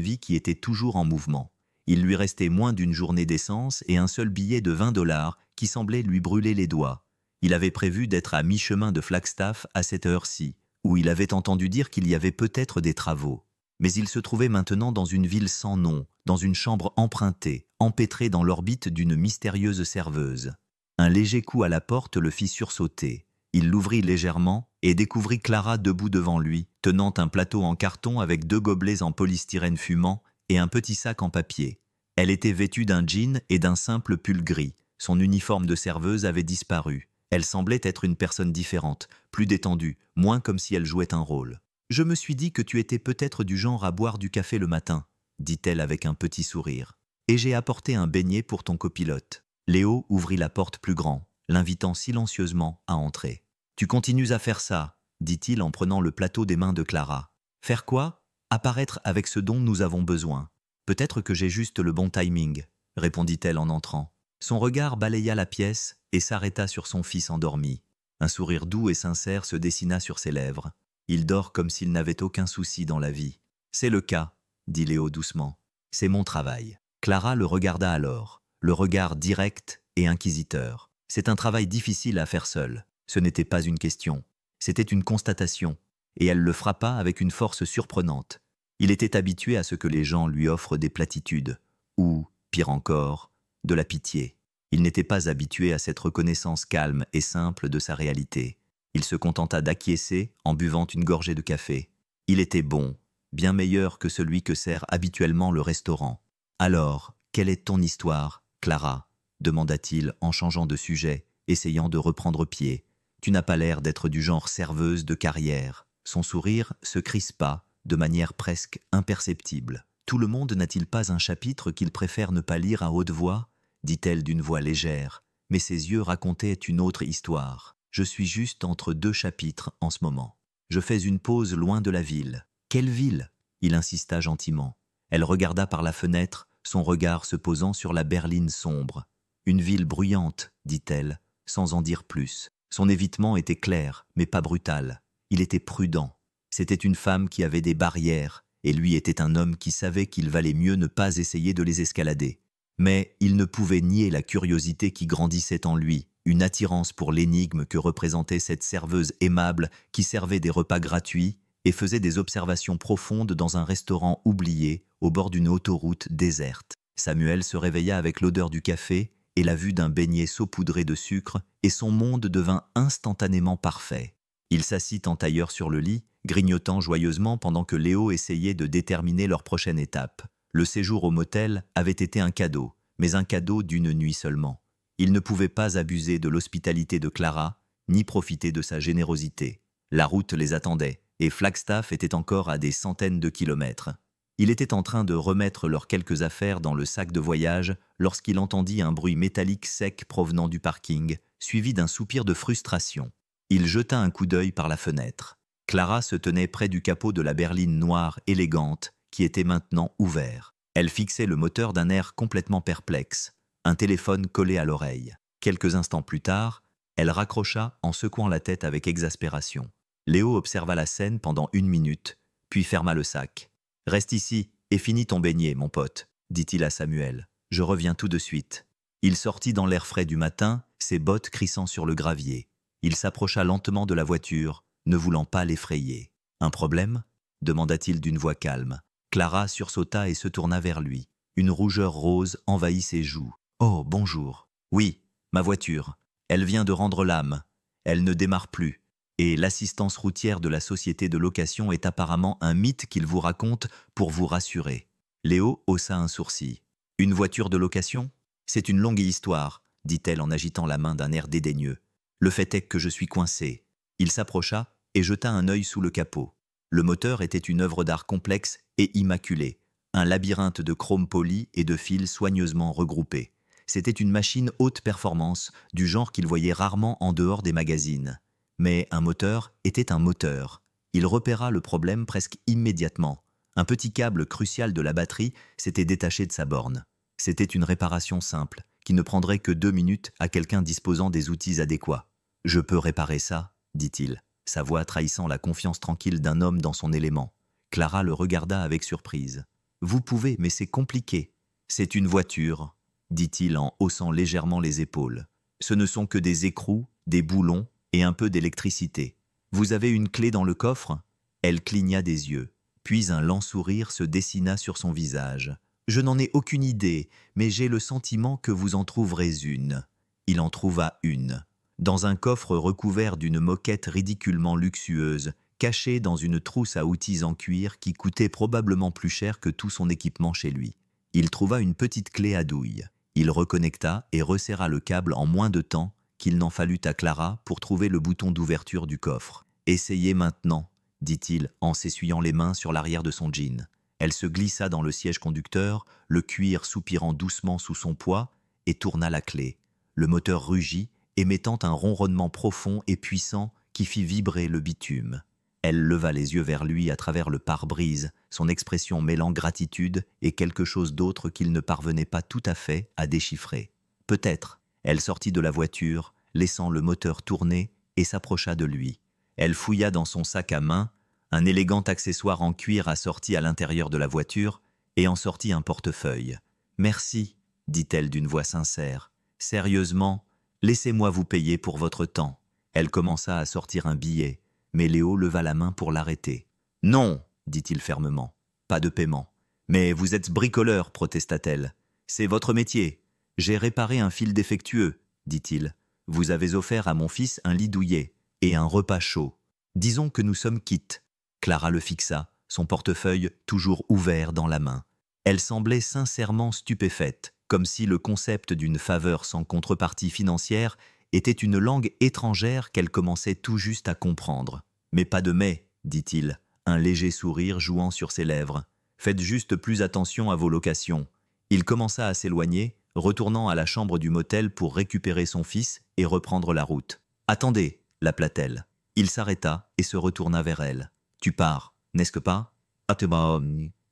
vie qui était toujours en mouvement. Il lui restait moins d'une journée d'essence et un seul billet de 20 $ qui semblait lui brûler les doigts. Il avait prévu d'être à mi-chemin de Flagstaff à cette heure-ci, où il avait entendu dire qu'il y avait peut-être des travaux. Mais il se trouvait maintenant dans une ville sans nom, dans une chambre empruntée, empêtrée dans l'orbite d'une mystérieuse serveuse. Un léger coup à la porte le fit sursauter. Il l'ouvrit légèrement et découvrit Clara debout devant lui, tenant un plateau en carton avec 2 gobelets en polystyrène fumant et un petit sac en papier. Elle était vêtue d'un jean et d'un simple pull gris. Son uniforme de serveuse avait disparu. Elle semblait être une personne différente, plus détendue, moins comme si elle jouait un rôle. « Je me suis dit que tu étais peut-être du genre à boire du café le matin, » dit-elle avec un petit sourire. « Et j'ai apporté un beignet pour ton copilote. Léo ouvrit la porte plus grand, l'invitant silencieusement à entrer. Tu continues à faire ça, dit-il en prenant le plateau des mains de Clara. Faire quoi? Apparaître avec ce dont nous avons besoin. Peut-être que j'ai juste le bon timing, répondit-elle en entrant. Son regard balaya la pièce et s'arrêta sur son fils endormi. Un sourire doux et sincère se dessina sur ses lèvres. Il dort comme s'il n'avait aucun souci dans la vie. C'est le cas, dit Léo doucement. C'est mon travail. Clara le regarda alors, le regard direct et inquisiteur. C'est un travail difficile à faire seul. Ce n'était pas une question, c'était une constatation, et elle le frappa avec une force surprenante. Il était habitué à ce que les gens lui offrent des platitudes, ou, pire encore, de la pitié. Il n'était pas habitué à cette reconnaissance calme et simple de sa réalité. Il se contenta d'acquiescer en buvant une gorgée de café. Il était bon, bien meilleur que celui que sert habituellement le restaurant. « Alors, quelle est ton histoire, Clara ?» demanda-t-il en changeant de sujet, essayant de reprendre pied. « Tu n'as pas l'air d'être du genre serveuse de carrière. » Son sourire se crispa de manière presque imperceptible. « Tout le monde n'a-t-il pas un chapitre qu'il préfère ne pas lire à haute voix ?» dit-elle d'une voix légère, mais ses yeux racontaient une autre histoire. « Je suis juste entre 2 chapitres en ce moment. Je fais une pause loin de la ville. »« Quelle ville ?» il insista gentiment. Elle regarda par la fenêtre, son regard se posant sur la berline sombre. « Une ville bruyante, dit-elle, sans en dire plus. Son évitement était clair, mais pas brutal. Il était prudent. C'était une femme qui avait des barrières, et lui était un homme qui savait qu'il valait mieux ne pas essayer de les escalader. Mais il ne pouvait nier la curiosité qui grandissait en lui, une attirance pour l'énigme que représentait cette serveuse aimable qui servait des repas gratuits et faisait des observations profondes dans un restaurant oublié au bord d'une autoroute déserte. Samuel se réveilla avec l'odeur du café et la vue d'un beignet saupoudré de sucre, et son monde devint instantanément parfait. Il s'assit en tailleur sur le lit, grignotant joyeusement pendant que Léo essayait de déterminer leur prochaine étape. Le séjour au motel avait été un cadeau, mais un cadeau d'une nuit seulement. Il ne pouvait pas abuser de l'hospitalité de Clara, ni profiter de sa générosité. La route les attendait, et Flagstaff était encore à des centaines de kilomètres. Il était en train de remettre leurs quelques affaires dans le sac de voyage lorsqu'il entendit un bruit métallique sec provenant du parking, suivi d'un soupir de frustration. Il jeta un coup d'œil par la fenêtre. Clara se tenait près du capot de la berline noire élégante qui était maintenant ouvert. Elle fixait le moteur d'un air complètement perplexe, un téléphone collé à l'oreille. Quelques instants plus tard, elle raccrocha en secouant la tête avec exaspération. Léo observa la scène pendant 1 minute, puis ferma le sac. « Reste ici et finis ton beignet, mon pote, » dit-il à Samuel. « Je reviens tout de suite. » Il sortit dans l'air frais du matin, ses bottes crissant sur le gravier. Il s'approcha lentement de la voiture, ne voulant pas l'effrayer. « Un problème ?» demanda-t-il d'une voix calme. Clara sursauta et se tourna vers lui. Une rougeur rose envahit ses joues. « Oh, bonjour. Oui, ma voiture. Elle vient de rendre l'âme. Elle ne démarre plus. Et l'assistance routière de la société de location est apparemment un mythe qu'il vous raconte pour vous rassurer. » Léo haussa un sourcil. « Une voiture de location? C'est une longue histoire, » dit-elle en agitant la main d'un air dédaigneux. « Le fait est que je suis coincé. » Il s'approcha et jeta un œil sous le capot. Le moteur était une œuvre d'art complexe et immaculée, un labyrinthe de chrome poli et de fils soigneusement regroupés. C'était une machine haute performance, du genre qu'il voyait rarement en dehors des magazines. Mais un moteur était un moteur. Il repéra le problème presque immédiatement. Un petit câble crucial de la batterie s'était détaché de sa borne. C'était une réparation simple, qui ne prendrait que 2 minutes à quelqu'un disposant des outils adéquats. « Je peux réparer ça ?» dit-il, sa voix trahissant la confiance tranquille d'un homme dans son élément. Clara le regarda avec surprise. « Vous pouvez, mais c'est compliqué. »« C'est une voiture, » dit-il en haussant légèrement les épaules. « Ce ne sont que des écrous, des boulons et un peu d'électricité. Vous avez une clé dans le coffre ?» Elle cligna des yeux, puis un lent sourire se dessina sur son visage. « Je n'en ai aucune idée, mais j'ai le sentiment que vous en trouverez une. » Il en trouva une. Dans un coffre recouvert d'une moquette ridiculement luxueuse, caché dans une trousse à outils en cuir qui coûtait probablement plus cher que tout son équipement chez lui. Il trouva une petite clé à douille. Il reconnecta et resserra le câble en moins de temps qu'il n'en fallut à Clara pour trouver le bouton d'ouverture du coffre. « Essayez maintenant, » dit-il en s'essuyant les mains sur l'arrière de son jean. Elle se glissa dans le siège conducteur, le cuir soupirant doucement sous son poids, et tourna la clé. Le moteur rugit, émettant un ronronnement profond et puissant qui fit vibrer le bitume. Elle leva les yeux vers lui à travers le pare-brise, son expression mêlant gratitude et quelque chose d'autre qu'il ne parvenait pas tout à fait à déchiffrer. Peut-être. Elle sortit de la voiture, laissant le moteur tourner, et s'approcha de lui. Elle fouilla dans son sac à main, un élégant accessoire en cuir assorti à l'intérieur de la voiture, et en sortit un portefeuille. « Merci », dit-elle d'une voix sincère. « Sérieusement, laissez-moi vous payer pour votre temps. » Elle commença à sortir un billet, mais Léo leva la main pour l'arrêter. « Non », dit-il fermement, « pas de paiement. »« Mais vous êtes bricoleur, protesta-t-elle. C'est votre métier. J'ai réparé un fil défectueux, dit-il. Vous avez offert à mon fils un lit douillet et un repas chaud. Disons que nous sommes quittes. » Clara le fixa, son portefeuille toujours ouvert dans la main. Elle semblait sincèrement stupéfaite, comme si le concept d'une faveur sans contrepartie financière était une langue étrangère qu'elle commençait tout juste à comprendre. « Mais pas de mais, dit-il, un léger sourire jouant sur ses lèvres. Faites juste plus attention à vos locations. » Il commença à s'éloigner, retournant à la chambre du motel pour récupérer son fils et reprendre la route. « Attendez !» l'appela-t-elle. Il s'arrêta et se retourna vers elle. « Tu pars, n'est-ce que pas ?»«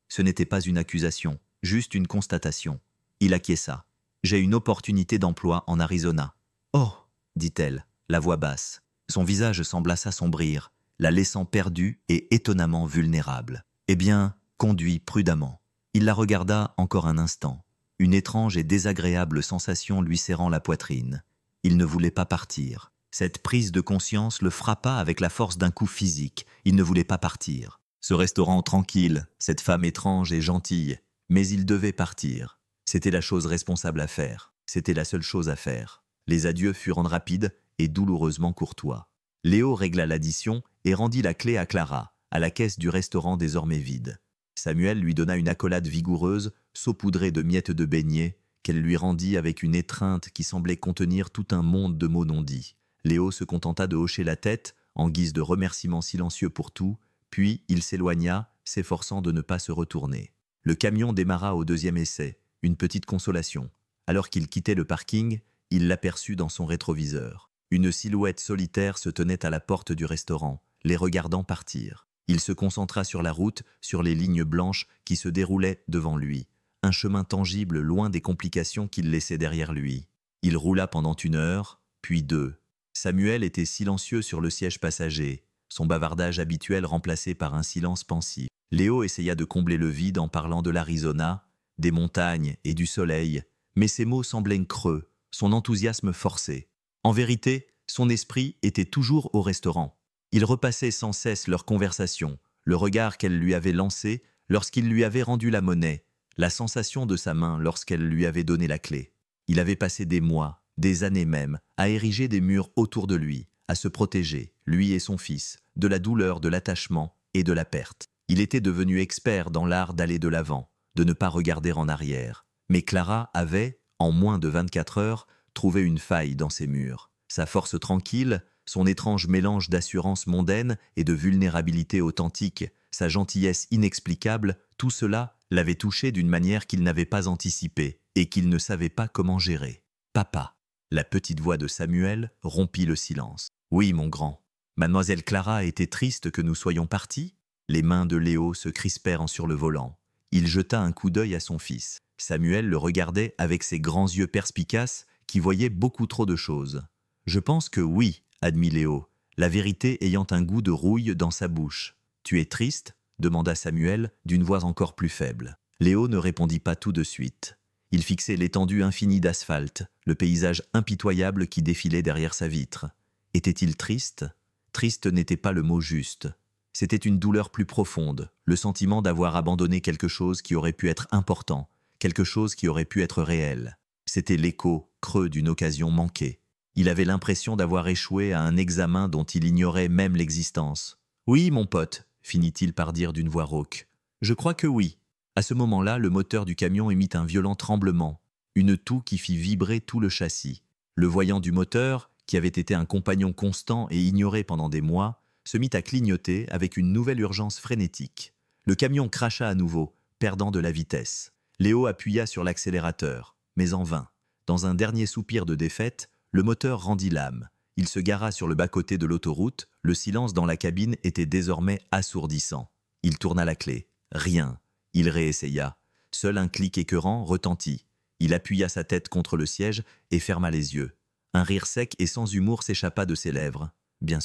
Ce n'était pas une accusation, juste une constatation. » Il acquiesça. « J'ai une opportunité d'emploi en Arizona. »« Oh !» dit-elle, la voix basse. Son visage sembla s'assombrir, la laissant perdue et étonnamment vulnérable. « Eh bien, conduis prudemment. » Il la regarda encore un instant, une étrange et désagréable sensation lui serrant la poitrine. Il ne voulait pas partir. Cette prise de conscience le frappa avec la force d'un coup physique. Il ne voulait pas partir. Ce restaurant tranquille, cette femme étrange et gentille, mais il devait partir. C'était la chose responsable à faire. C'était la seule chose à faire. Les adieux furent rapides et douloureusement courtois. Léo régla l'addition et rendit la clé à Clara, à la caisse du restaurant désormais vide. Samuel lui donna une accolade vigoureuse, saupoudrée de miettes de beignets, qu'elle lui rendit avec une étreinte qui semblait contenir tout un monde de mots non dits. Léo se contenta de hocher la tête, en guise de remerciement silencieux pour tout, puis il s'éloigna, s'efforçant de ne pas se retourner. Le camion démarra au deuxième essai, une petite consolation. Alors qu'il quittait le parking, il l'aperçut dans son rétroviseur. Une silhouette solitaire se tenait à la porte du restaurant, les regardant partir. Il se concentra sur la route, sur les lignes blanches qui se déroulaient devant lui. Un chemin tangible loin des complications qu'il laissait derrière lui. Il roula pendant 1 heure, puis 2. Samuel était silencieux sur le siège passager, son bavardage habituel remplacé par un silence pensif. Léo essaya de combler le vide en parlant de l'Arizona, des montagnes et du soleil, mais ses mots semblaient creux, son enthousiasme forcé. En vérité, son esprit était toujours au restaurant. Il repassait sans cesse leur conversation, le regard qu'elle lui avait lancé lorsqu'il lui avait rendu la monnaie, la sensation de sa main lorsqu'elle lui avait donné la clé. Il avait passé des mois, des années même, à ériger des murs autour de lui, à se protéger, lui et son fils, de la douleur, de l'attachement et de la perte. Il était devenu expert dans l'art d'aller de l'avant, de ne pas regarder en arrière. Mais Clara avait, en moins de 24 heures, trouvé une faille dans ses murs. Sa force tranquille, son étrange mélange d'assurance mondaine et de vulnérabilité authentique, sa gentillesse inexplicable, tout cela l'avait touché d'une manière qu'il n'avait pas anticipée et qu'il ne savait pas comment gérer. « Papa !» La petite voix de Samuel rompit le silence. « Oui, mon grand. Mademoiselle Clara était triste que nous soyons partis ?» Les mains de Léo se crispèrent sur le volant. Il jeta un coup d'œil à son fils. Samuel le regardait avec ses grands yeux perspicaces qui voyaient beaucoup trop de choses. « Je pense que oui, » admit Léo, la vérité ayant un goût de rouille dans sa bouche. « Tu es triste ?» demanda Samuel d'une voix encore plus faible. Léo ne répondit pas tout de suite. Il fixait l'étendue infinie d'asphalte, le paysage impitoyable qui défilait derrière sa vitre. Était-il triste ? Triste n'était pas le mot juste. C'était une douleur plus profonde, le sentiment d'avoir abandonné quelque chose qui aurait pu être important, quelque chose qui aurait pu être réel. C'était l'écho creux d'une occasion manquée. Il avait l'impression d'avoir échoué à un examen dont il ignorait même l'existence. « Oui, mon pote », finit-il par dire d'une voix rauque. « Je crois que oui. » À ce moment-là, le moteur du camion émit un violent tremblement, une toux qui fit vibrer tout le châssis. Le voyant du moteur, qui avait été un compagnon constant et ignoré pendant des mois, se mit à clignoter avec une nouvelle urgence frénétique. Le camion cracha à nouveau, perdant de la vitesse. Léo appuya sur l'accélérateur, mais en vain. Dans un dernier soupir de défaite, le moteur rendit l'âme. Il se gara sur le bas-côté de l'autoroute, le silence dans la cabine était désormais assourdissant. Il tourna la clé. Rien. Il réessaya. Seul un clic écœurant retentit. Il appuya sa tête contre le siège et ferma les yeux. Un rire sec et sans humour s'échappa de ses lèvres. Bien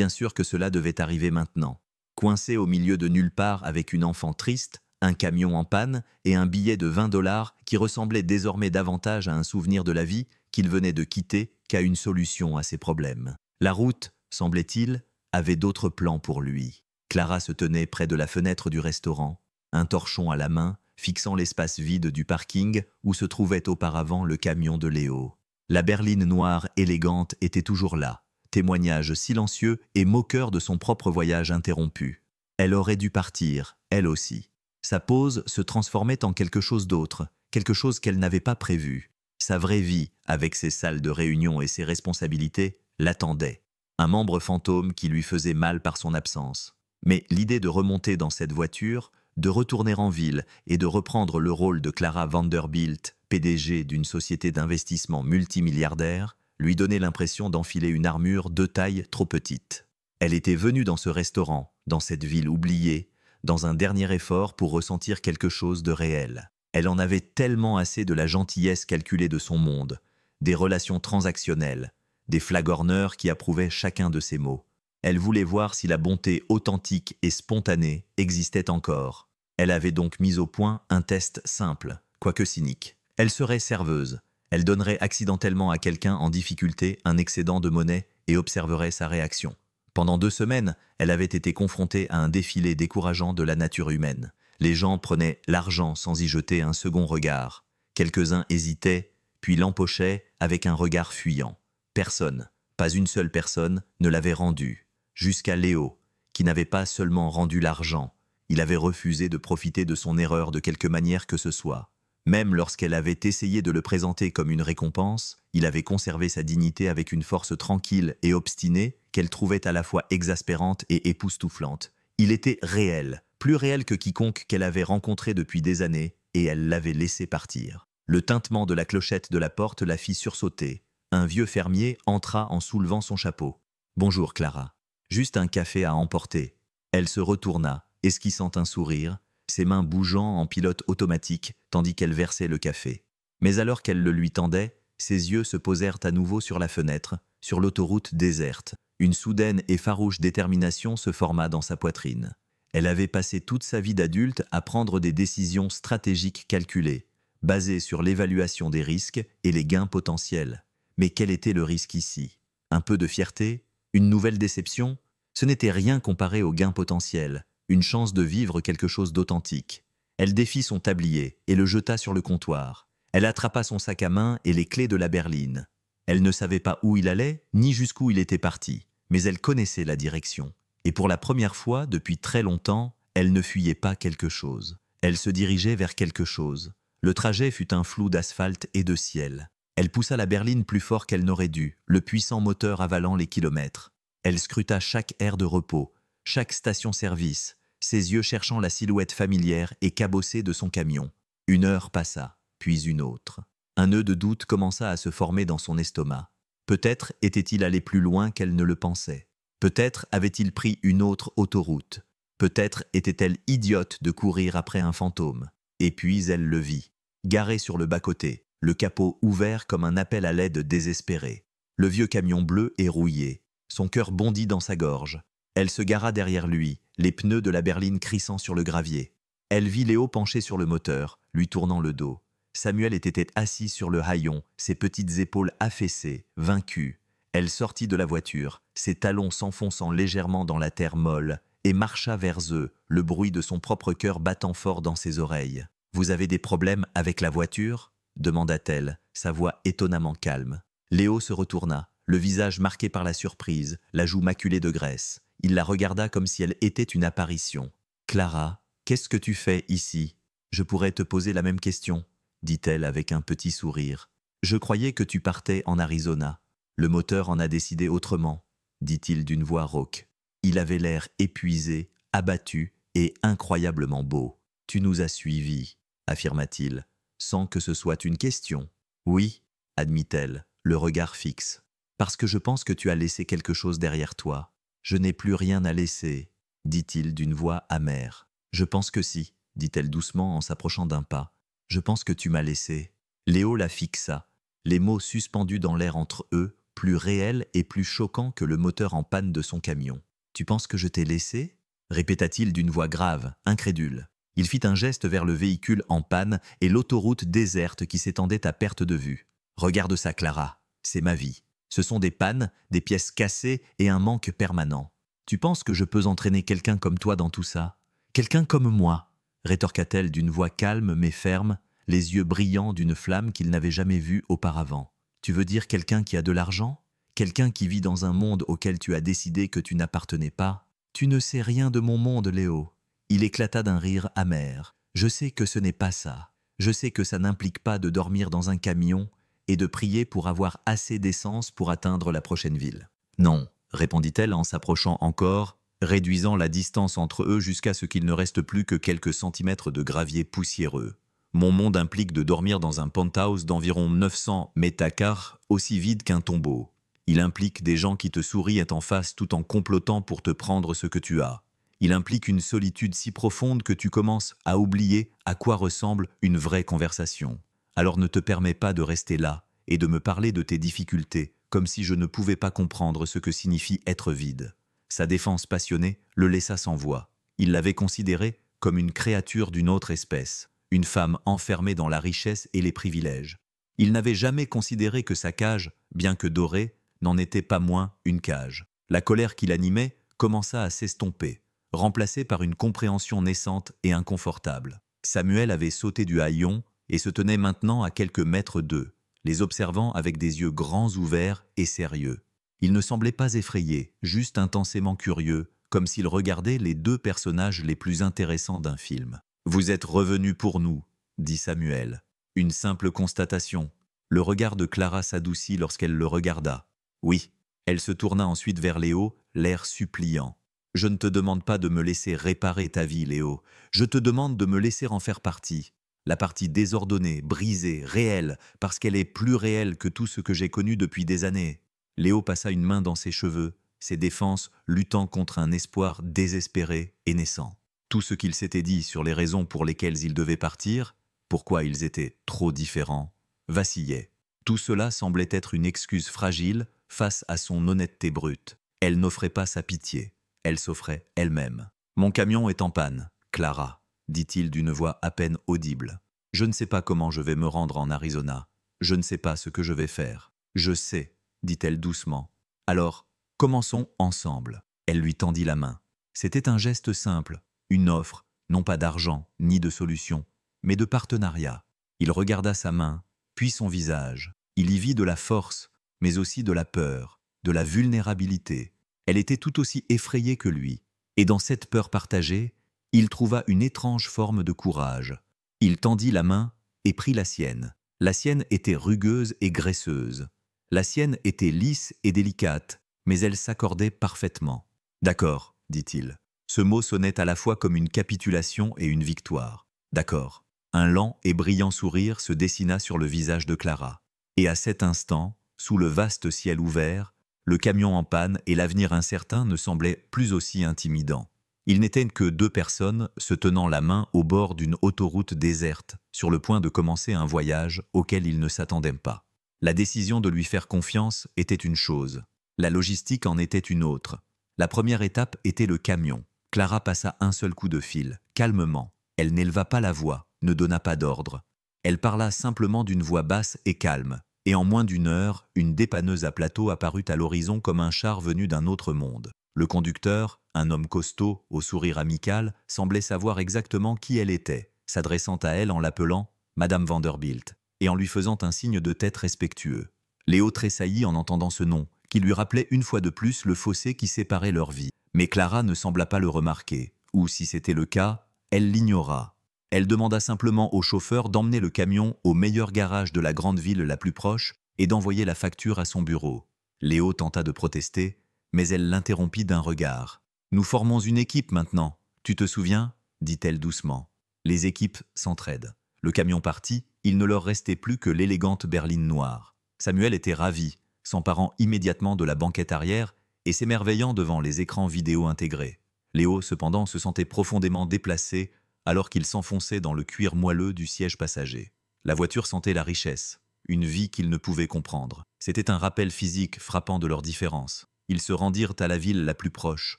sûr que cela devait arriver maintenant. Coincé au milieu de nulle part avec une enfant triste, un camion en panne et un billet de 20 $ qui ressemblait désormais davantage à un souvenir de la vie qu'il venait de quitter qu'à une solution à ses problèmes. La route, semblait-il, avait d'autres plans pour lui. Clara se tenait près de la fenêtre du restaurant, un torchon à la main, fixant l'espace vide du parking où se trouvait auparavant le camion de Léo. La berline noire élégante était toujours là, témoignage silencieux et moqueur de son propre voyage interrompu. Elle aurait dû partir, elle aussi. Sa pause se transformait en quelque chose d'autre, quelque chose qu'elle n'avait pas prévu. Sa vraie vie, avec ses salles de réunion et ses responsabilités, l'attendait. Un membre fantôme qui lui faisait mal par son absence. Mais l'idée de remonter dans cette voiture, de retourner en ville et de reprendre le rôle de Clara Vanderbilt, PDG d'une société d'investissement multimilliardaire, lui donnait l'impression d'enfiler une armure de taille trop petite. Elle était venue dans ce restaurant, dans cette ville oubliée, dans un dernier effort pour ressentir quelque chose de réel. Elle en avait tellement assez de la gentillesse calculée de son monde, des relations transactionnelles, des flagorneurs qui approuvaient chacun de ses mots. Elle voulait voir si la bonté authentique et spontanée existait encore. Elle avait donc mis au point un test simple, quoique cynique. Elle serait serveuse. Elle donnerait accidentellement à quelqu'un en difficulté un excédent de monnaie et observerait sa réaction. Pendant 2 semaines, elle avait été confrontée à un défilé décourageant de la nature humaine. Les gens prenaient l'argent sans y jeter un second regard. Quelques-uns hésitaient, puis l'empochaient avec un regard fuyant. Personne, pas une seule personne, ne l'avait rendu. Jusqu'à Léo, qui n'avait pas seulement rendu l'argent, il avait refusé de profiter de son erreur de quelque manière que ce soit. Même lorsqu'elle avait essayé de le présenter comme une récompense, il avait conservé sa dignité avec une force tranquille et obstinée qu'elle trouvait à la fois exaspérante et époustouflante. Il était réel, plus réel que quiconque qu'elle avait rencontré depuis des années, et elle l'avait laissé partir. Le tintement de la clochette de la porte la fit sursauter. Un vieux fermier entra en soulevant son chapeau. « Bonjour Clara. Juste un café à emporter. » Elle se retourna, esquissant un sourire, ses mains bougeant en pilote automatique tandis qu'elle versait le café. Mais alors qu'elle le lui tendait, ses yeux se posèrent à nouveau sur la fenêtre, sur l'autoroute déserte. Une soudaine et farouche détermination se forma dans sa poitrine. Elle avait passé toute sa vie d'adulte à prendre des décisions stratégiques calculées, basées sur l'évaluation des risques et les gains potentiels. Mais quel était le risque ici? Un peu de fierté? Une nouvelle déception? Ce n'était rien comparé aux gains potentiels, une chance de vivre quelque chose d'authentique. Elle défit son tablier et le jeta sur le comptoir. Elle attrapa son sac à main et les clés de la berline. Elle ne savait pas où il allait, ni jusqu'où il était parti, mais elle connaissait la direction. Et pour la première fois, depuis très longtemps, elle ne fuyait pas quelque chose. Elle se dirigeait vers quelque chose. Le trajet fut un flou d'asphalte et de ciel. Elle poussa la berline plus fort qu'elle n'aurait dû, le puissant moteur avalant les kilomètres. Elle scruta chaque aire de repos, chaque station-service, ses yeux cherchant la silhouette familière et cabossée de son camion. 1 heure passa, puis une autre. Un nœud de doute commença à se former dans son estomac. Peut-être était-il allé plus loin qu'elle ne le pensait. Peut-être avait-il pris une autre autoroute. Peut-être était-elle idiote de courir après un fantôme. Et puis elle le vit, garé sur le bas-côté, le capot ouvert comme un appel à l'aide désespéré. Le vieux camion bleu est rouillé. Son cœur bondit dans sa gorge. Elle se gara derrière lui, les pneus de la berline crissant sur le gravier. Elle vit Léo penché sur le moteur, lui tournant le dos. Samuel était assis sur le haillon, ses petites épaules affaissées, vaincues. Elle sortit de la voiture, ses talons s'enfonçant légèrement dans la terre molle, et marcha vers eux, le bruit de son propre cœur battant fort dans ses oreilles. « Vous avez des problèmes avec la voiture ?» demanda-t-elle, sa voix étonnamment calme. Léo se retourna, le visage marqué par la surprise, la joue maculée de graisse. Il la regarda comme si elle était une apparition. « Clara, qu'est-ce que tu fais ici ? Je pourrais te poser la même question, » dit-elle avec un petit sourire. « Je croyais que tu partais en Arizona. Le moteur en a décidé autrement, » dit-il d'une voix rauque. Il avait l'air épuisé, abattu et incroyablement beau. Tu nous as suivis, affirma-t-il, sans que ce soit une question. Oui, admit-elle, le regard fixe. Parce que je pense que tu as laissé quelque chose derrière toi. Je n'ai plus rien à laisser, dit-il d'une voix amère. Je pense que si, dit-elle doucement en s'approchant d'un pas. Je pense que tu m'as laissé. Léo la fixa, les mots suspendus dans l'air entre eux, plus réels et plus choquants que le moteur en panne de son camion. Tu penses que je t'ai laissé ? Répéta-t-il d'une voix grave, incrédule. Il fit un geste vers le véhicule en panne et l'autoroute déserte qui s'étendait à perte de vue. Regarde ça, Clara, c'est ma vie. Ce sont des pannes, des pièces cassées et un manque permanent. Tu penses que je peux entraîner quelqu'un comme toi dans tout ça ? Quelqu'un comme moi, rétorqua-t-elle d'une voix calme mais ferme, les yeux brillants d'une flamme qu'il n'avait jamais vue auparavant. Tu veux dire quelqu'un qui a de l'argent ? Quelqu'un qui vit dans un monde auquel tu as décidé que tu n'appartenais pas ? Tu ne sais rien de mon monde, Léo. Il éclata d'un rire amer. Je sais que ce n'est pas ça. Je sais que ça n'implique pas de dormir dans un camion et de prier pour avoir assez d'essence pour atteindre la prochaine ville. Non, répondit-elle en s'approchant encore, réduisant la distance entre eux jusqu'à ce qu'il ne reste plus que quelques centimètres de gravier poussiéreux. Mon monde implique de dormir dans un penthouse d'environ 900 mètres, aussi vide qu'un tombeau. Il implique des gens qui te sourient en face tout en complotant pour te prendre ce que tu as. Il implique une solitude si profonde que tu commences à oublier à quoi ressemble une vraie conversation. Alors ne te permets pas de rester là et de me parler de tes difficultés, comme si je ne pouvais pas comprendre ce que signifie être vide. Sa défense passionnée le laissa sans voix. Il l'avait considérée comme une créature d'une autre espèce, une femme enfermée dans la richesse et les privilèges. Il n'avait jamais considéré que sa cage, bien que dorée, n'en était pas moins une cage. La colère qui l'animait commença à s'estomper, remplacée par une compréhension naissante et inconfortable. Samuel avait sauté du haillon et se tenait maintenant à quelques mètres d'eux, les observant avec des yeux grands ouverts et sérieux. Il ne semblait pas effrayé, juste intensément curieux, comme s'il regardait les deux personnages les plus intéressants d'un film. « Vous êtes revenus pour nous », dit Samuel. Une simple constatation. Le regard de Clara s'adoucit lorsqu'elle le regarda. Oui, elle se tourna ensuite vers Léo, l'air suppliant. « Je ne te demande pas de me laisser réparer ta vie, Léo. Je te demande de me laisser en faire partie. La partie désordonnée, brisée, réelle, parce qu'elle est plus réelle que tout ce que j'ai connu depuis des années. » Léo passa une main dans ses cheveux, ses défenses luttant contre un espoir désespéré et naissant. Tout ce qu'il s'était dit sur les raisons pour lesquelles ils devaient partir, pourquoi ils étaient trop différents, vacillait. Tout cela semblait être une excuse fragile face à son honnêteté brute. Elle n'offrait pas sa pitié, elle s'offrait elle-même. « Mon camion est en panne, Clara, » dit-il d'une voix à peine audible. « Je ne sais pas comment je vais me rendre en Arizona. Je ne sais pas ce que je vais faire. Je sais, » dit-elle doucement. « Alors, commençons ensemble. » Elle lui tendit la main. C'était un geste simple, une offre, non pas d'argent ni de solution, mais de partenariat. Il regarda sa main, puis son visage. Il y vit de la force, mais aussi de la peur, de la vulnérabilité. Elle était tout aussi effrayée que lui. Et dans cette peur partagée, il trouva une étrange forme de courage. Il tendit la main et prit la sienne. La sienne était rugueuse et graisseuse. La sienne était lisse et délicate, mais elle s'accordait parfaitement. « D'accord, » dit-il. Ce mot sonnait à la fois comme une capitulation et une victoire. « D'accord. » Un lent et brillant sourire se dessina sur le visage de Clara. Et à cet instant, sous le vaste ciel ouvert, le camion en panne et l'avenir incertain ne semblaient plus aussi intimidants. Ils n'étaient que deux personnes se tenant la main au bord d'une autoroute déserte, sur le point de commencer un voyage auquel ils ne s'attendaient pas. La décision de lui faire confiance était une chose, la logistique en était une autre. La première étape était le camion. Clara passa un seul coup de fil, calmement. Elle n'éleva pas la voix, ne donna pas d'ordre. Elle parla simplement d'une voix basse et calme, et en moins d'une heure, une dépanneuse à plateau apparut à l'horizon comme un char venu d'un autre monde. Le conducteur, un homme costaud, au sourire amical, semblait savoir exactement qui elle était, s'adressant à elle en l'appelant « Madame Vanderbilt » et en lui faisant un signe de tête respectueux. Léo tressaillit en entendant ce nom, qui lui rappelait une fois de plus le fossé qui séparait leur vie. Mais Clara ne sembla pas le remarquer, ou si c'était le cas, elle l'ignora. Elle demanda simplement au chauffeur d'emmener le camion au meilleur garage de la grande ville la plus proche et d'envoyer la facture à son bureau. Léo tenta de protester, mais elle l'interrompit d'un regard. « Nous formons une équipe maintenant, tu te souviens ?» dit-elle doucement. Les équipes s'entraident. Le camion parti, il ne leur restait plus que l'élégante berline noire. Samuel était ravi, s'emparant immédiatement de la banquette arrière et s'émerveillant devant les écrans vidéo intégrés. Léo, cependant, se sentait profondément déplacé alors qu'il s'enfonçait dans le cuir moelleux du siège passager. La voiture sentait la richesse, une vie qu'il ne pouvait comprendre. C'était un rappel physique frappant de leurs différences. Ils se rendirent à la ville la plus proche,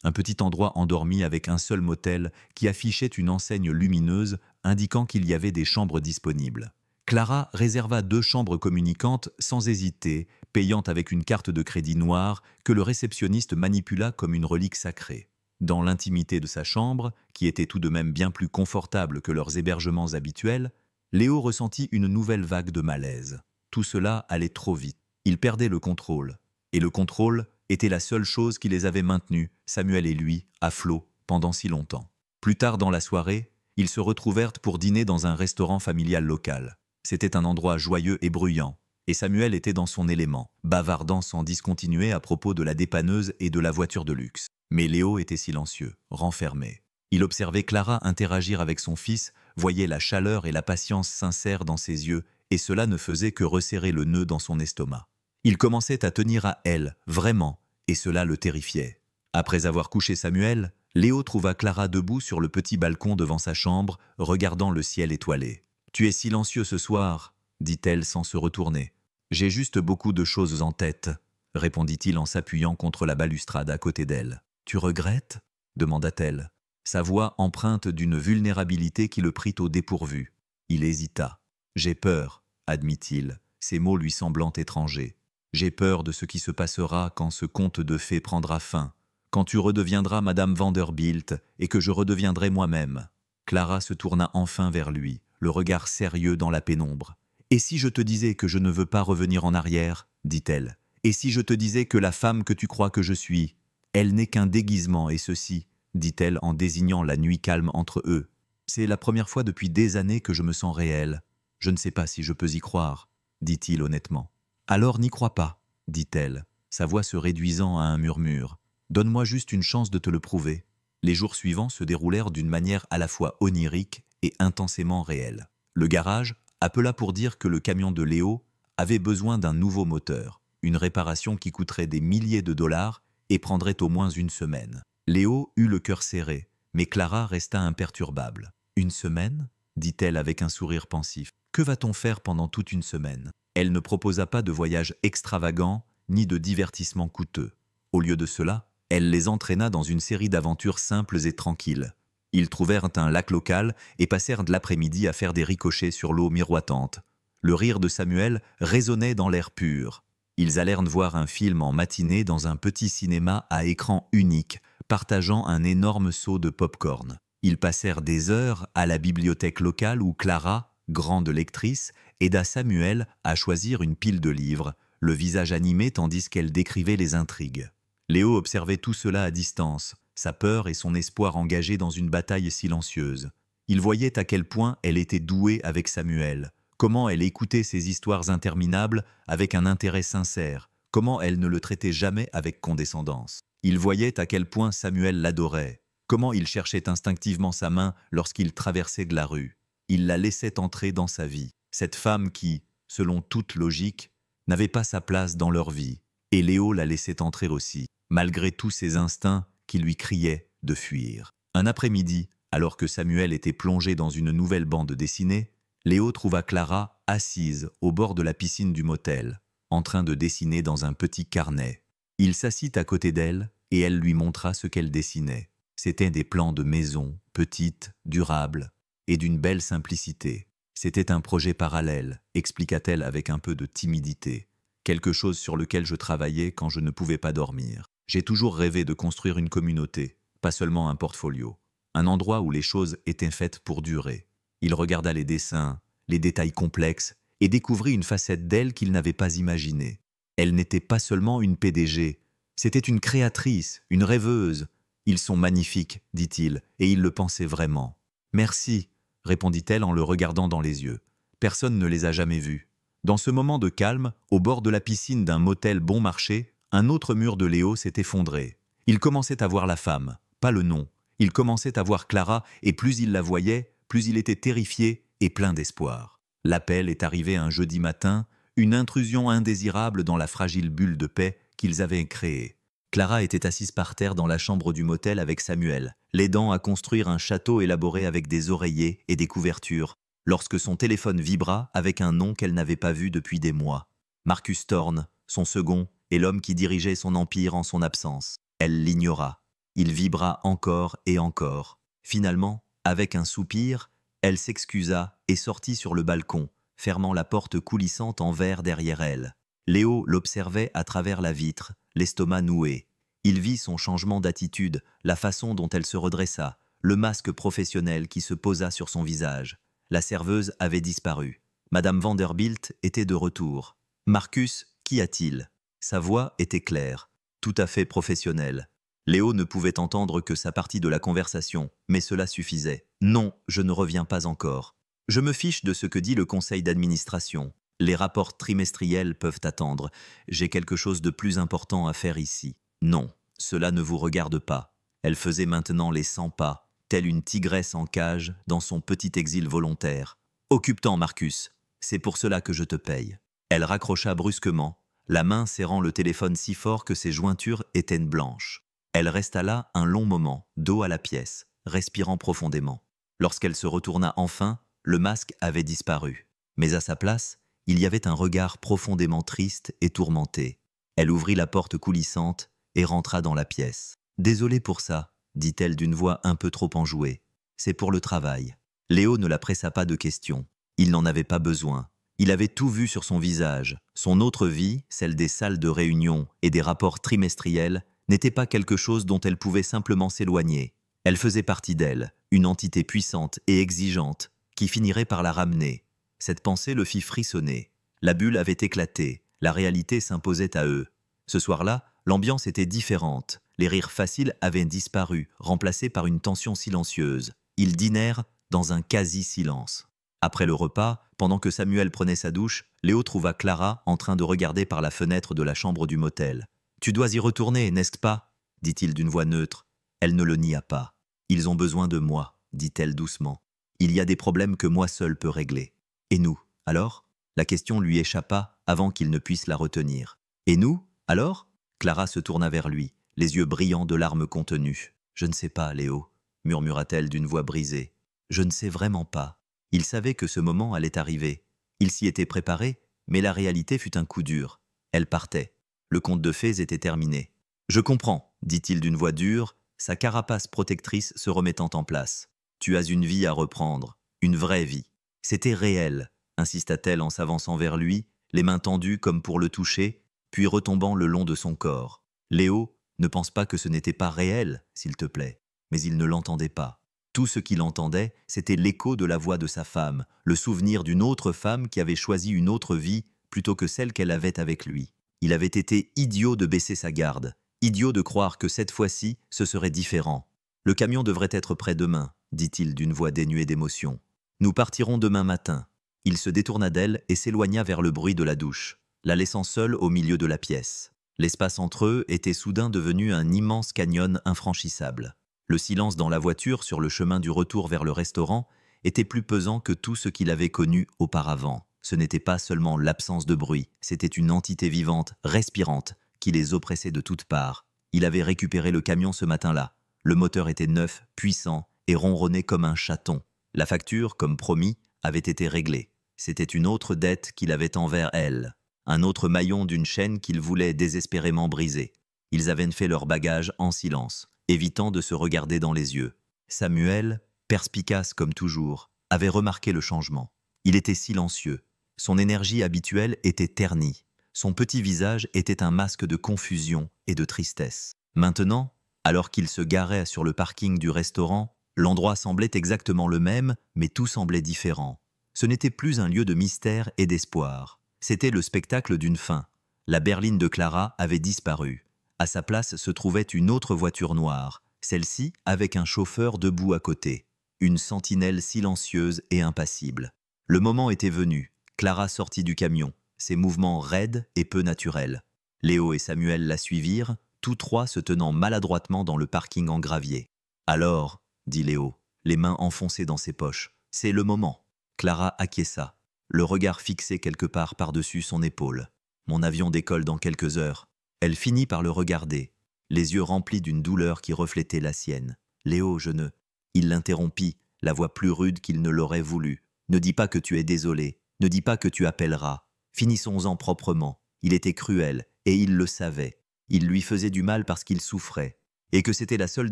un petit endroit endormi avec un seul motel qui affichait une enseigne lumineuse indiquant qu'il y avait des chambres disponibles. Clara réserva 2 chambres communicantes sans hésiter, payant avec une carte de crédit noire que le réceptionniste manipula comme une relique sacrée. Dans l'intimité de sa chambre, qui était tout de même bien plus confortable que leurs hébergements habituels, Léo ressentit une nouvelle vague de malaise. Tout cela allait trop vite. Il perdait le contrôle. Et le contrôle était la seule chose qui les avait maintenus, Samuel et lui, à flot, pendant si longtemps. Plus tard dans la soirée, ils se retrouvèrent pour dîner dans un restaurant familial local. C'était un endroit joyeux et bruyant, et Samuel était dans son élément, bavardant sans discontinuer à propos de la dépanneuse et de la voiture de luxe. Mais Léo était silencieux, renfermé. Il observait Clara interagir avec son fils, voyait la chaleur et la patience sincère dans ses yeux, et cela ne faisait que resserrer le nœud dans son estomac. Il commençait à tenir à elle, vraiment, et cela le terrifiait. Après avoir couché Samuel, Léo trouva Clara debout sur le petit balcon devant sa chambre, regardant le ciel étoilé. « Tu es silencieux ce soir », dit-elle sans se retourner. « J'ai juste beaucoup de choses en tête », répondit-il en s'appuyant contre la balustrade à côté d'elle. « Tu regrettes ?» demanda-t-elle, sa voix empreinte d'une vulnérabilité qui le prit au dépourvu. Il hésita. « J'ai peur », admit-il, ses mots lui semblant étrangers. « J'ai peur de ce qui se passera quand ce conte de fées prendra fin, quand tu redeviendras Madame Vanderbilt et que je redeviendrai moi-même. » Clara se tourna enfin vers lui, le regard sérieux dans la pénombre. « Et si je te disais que je ne veux pas revenir en arrière ?» dit-elle. « Et si je te disais que la femme que tu crois que je suis, elle n'est qu'un déguisement et ceci ?» dit-elle en désignant la nuit calme entre eux. « C'est la première fois depuis des années que je me sens réelle. Je ne sais pas si je peux y croire, » dit-il honnêtement. « Alors n'y crois pas, » dit-elle, sa voix se réduisant à un murmure. « Donne-moi juste une chance de te le prouver. » Les jours suivants se déroulèrent d'une manière à la fois onirique et intensément réelle. Le garage appela pour dire que le camion de Léo avait besoin d'un nouveau moteur, une réparation qui coûterait des milliers de dollars et prendrait au moins une semaine. Léo eut le cœur serré, mais Clara resta imperturbable. « Une semaine ?» dit-elle avec un sourire pensif. « Que va-t-on faire pendant toute une semaine ?» Elle ne proposa pas de voyage extravagant ni de divertissement coûteux. Au lieu de cela, elle les entraîna dans une série d'aventures simples et tranquilles. Ils trouvèrent un lac local et passèrent de l'après-midi à faire des ricochets sur l'eau miroitante. Le rire de Samuel résonnait dans l'air pur. Ils allèrent voir un film en matinée dans un petit cinéma à écran unique, partageant un énorme seau de pop-corn. Ils passèrent des heures à la bibliothèque locale où Clara, grande lectrice, aida Samuel à choisir une pile de livres, le visage animé tandis qu'elle décrivait les intrigues. Léo observait tout cela à distance, sa peur et son espoir engagés dans une bataille silencieuse. Il voyait à quel point elle était douée avec Samuel, comment elle écoutait ses histoires interminables avec un intérêt sincère, comment elle ne le traitait jamais avec condescendance. Il voyait à quel point Samuel l'adorait, comment il cherchait instinctivement sa main lorsqu'il traversait de la rue. Il la laissait entrer dans sa vie, cette femme qui, selon toute logique, n'avait pas sa place dans leur vie. Et Léo la laissait entrer aussi, malgré tous ses instincts qui lui criaient de fuir. Un après-midi, alors que Samuel était plongé dans une nouvelle bande dessinée, Léo trouva Clara assise au bord de la piscine du motel, en train de dessiner dans un petit carnet. Il s'assit à côté d'elle et elle lui montra ce qu'elle dessinait. C'étaient des plans de maisons, petites, durables, et d'une belle simplicité. C'était un projet parallèle, expliqua-t-elle avec un peu de timidité. Quelque chose sur lequel je travaillais quand je ne pouvais pas dormir. J'ai toujours rêvé de construire une communauté, pas seulement un portfolio. Un endroit où les choses étaient faites pour durer. Il regarda les dessins, les détails complexes, et découvrit une facette d'elle qu'il n'avait pas imaginée. Elle n'était pas seulement une PDG, c'était une créatrice, une rêveuse. Ils sont magnifiques, dit-il, et il le pensait vraiment. Merci, répondit-elle en le regardant dans les yeux. Personne ne les a jamais vus. Dans ce moment de calme, au bord de la piscine d'un motel bon marché, un autre mur de Léo s'est effondré. Il commençait à voir la femme, pas le nom. Il commençait à voir Clara, et plus il la voyait, plus il était terrifié et plein d'espoir. L'appel est arrivé un jeudi matin, une intrusion indésirable dans la fragile bulle de paix qu'ils avaient créée. Clara était assise par terre dans la chambre du motel avec Samuel, l'aidant à construire un château élaboré avec des oreillers et des couvertures, lorsque son téléphone vibra avec un nom qu'elle n'avait pas vu depuis des mois. Marcus Thorne, son second, et l'homme qui dirigeait son empire en son absence. Elle l'ignora. Il vibra encore et encore. Finalement, avec un soupir, elle s'excusa et sortit sur le balcon, fermant la porte coulissante en verre derrière elle. Léo l'observait à travers la vitre, l'estomac noué. Il vit son changement d'attitude, la façon dont elle se redressa, le masque professionnel qui se posa sur son visage. La serveuse avait disparu. Madame Vanderbilt était de retour. « Marcus, qu'y a-t-il » Sa voix était claire, tout à fait professionnelle. Léo ne pouvait entendre que sa partie de la conversation, mais cela suffisait. « Non, je ne reviens pas encore. Je me fiche de ce que dit le conseil d'administration. Les rapports trimestriels peuvent attendre. J'ai quelque chose de plus important à faire ici. Non, cela ne vous regarde pas. » Elle faisait maintenant les 100 pas, telle une tigresse en cage dans son petit exil volontaire. « Occupe-t'en, Marcus. C'est pour cela que je te paye. » Elle raccrocha brusquement, la main serrant le téléphone si fort que ses jointures étaient blanches. Elle resta là un long moment, dos à la pièce, respirant profondément. Lorsqu'elle se retourna enfin, le masque avait disparu. Mais à sa place, il y avait un regard profondément triste et tourmenté. Elle ouvrit la porte coulissante et rentra dans la pièce. « Désolée pour ça, dit-elle d'une voix un peu trop enjouée. C'est pour le travail. » Léo ne la pressa pas de questions. Il n'en avait pas besoin. Il avait tout vu sur son visage. Son autre vie, celle des salles de réunion et des rapports trimestriels, n'était pas quelque chose dont elle pouvait simplement s'éloigner. Elle faisait partie d'elle, une entité puissante et exigeante, qui finirait par la ramener. Cette pensée le fit frissonner. La bulle avait éclaté, la réalité s'imposait à eux. Ce soir-là, l'ambiance était différente. Les rires faciles avaient disparu, remplacés par une tension silencieuse. Ils dînèrent dans un quasi-silence. Après le repas, pendant que Samuel prenait sa douche, Léo trouva Clara en train de regarder par la fenêtre de la chambre du motel. « Tu dois y retourner, n'est-ce pas » dit-il d'une voix neutre. Elle ne le nia pas. « Ils ont besoin de moi » dit-elle doucement. « Il y a des problèmes que moi seul peux régler. » « Et nous, alors ?» La question lui échappa avant qu'il ne puisse la retenir. « Et nous, alors ?» Clara se tourna vers lui, les yeux brillants de larmes contenues. « Je ne sais pas, Léo » murmura-t-elle d'une voix brisée. « Je ne sais vraiment pas. » Il savait que ce moment allait arriver. Il s'y était préparé, mais la réalité fut un coup dur. Elle partait. Le conte de fées était terminé. « Je comprends, » dit-il d'une voix dure, sa carapace protectrice se remettant en place. « Tu as une vie à reprendre, une vraie vie. » C'était réel, insista-t-elle en s'avançant vers lui, les mains tendues comme pour le toucher, puis retombant le long de son corps. « Léo, ne pense pas que ce n'était pas réel, s'il te plaît. » Mais il ne l'entendait pas. Tout ce qu'il entendait, c'était l'écho de la voix de sa femme, le souvenir d'une autre femme qui avait choisi une autre vie plutôt que celle qu'elle avait avec lui. Il avait été idiot de baisser sa garde, idiot de croire que cette fois-ci, ce serait différent. « Le camion devrait être prêt demain, » dit-il d'une voix dénuée d'émotion. « Nous partirons demain matin. » Il se détourna d'elle et s'éloigna vers le bruit de la douche, la laissant seule au milieu de la pièce. L'espace entre eux était soudain devenu un immense canyon infranchissable. Le silence dans la voiture sur le chemin du retour vers le restaurant était plus pesant que tout ce qu'il avait connu auparavant. Ce n'était pas seulement l'absence de bruit, c'était une entité vivante, respirante, qui les oppressait de toutes parts. Il avait récupéré le camion ce matin-là. Le moteur était neuf, puissant et ronronnait comme un chaton. La facture, comme promis, avait été réglée. C'était une autre dette qu'il avait envers elle, un autre maillon d'une chaîne qu'il voulait désespérément briser. Ils avaient fait leur bagage en silence, évitant de se regarder dans les yeux. Samuel, perspicace comme toujours, avait remarqué le changement. Il était silencieux. Son énergie habituelle était ternie. Son petit visage était un masque de confusion et de tristesse. Maintenant, alors qu'il se garait sur le parking du restaurant, l'endroit semblait exactement le même, mais tout semblait différent. Ce n'était plus un lieu de mystère et d'espoir. C'était le spectacle d'une fin. La berline de Clara avait disparu. À sa place se trouvait une autre voiture noire, celle-ci avec un chauffeur debout à côté. Une sentinelle silencieuse et impassible. Le moment était venu. Clara sortit du camion, ses mouvements raides et peu naturels. Léo et Samuel la suivirent, tous trois se tenant maladroitement dans le parking en gravier. « Alors » dit Léo, les mains enfoncées dans ses poches. C'est le moment. Clara acquiesça, le regard fixé quelque part par-dessus son épaule. Mon avion décolle dans quelques heures. Elle finit par le regarder, les yeux remplis d'une douleur qui reflétait la sienne. Léo, je ne... Il l'interrompit, la voix plus rude qu'il ne l'aurait voulu. Ne dis pas que tu es désolé, ne dis pas que tu appelleras. Finissons-en proprement. Il était cruel, et il le savait. Il lui faisait du mal parce qu'il souffrait, et que c'était la seule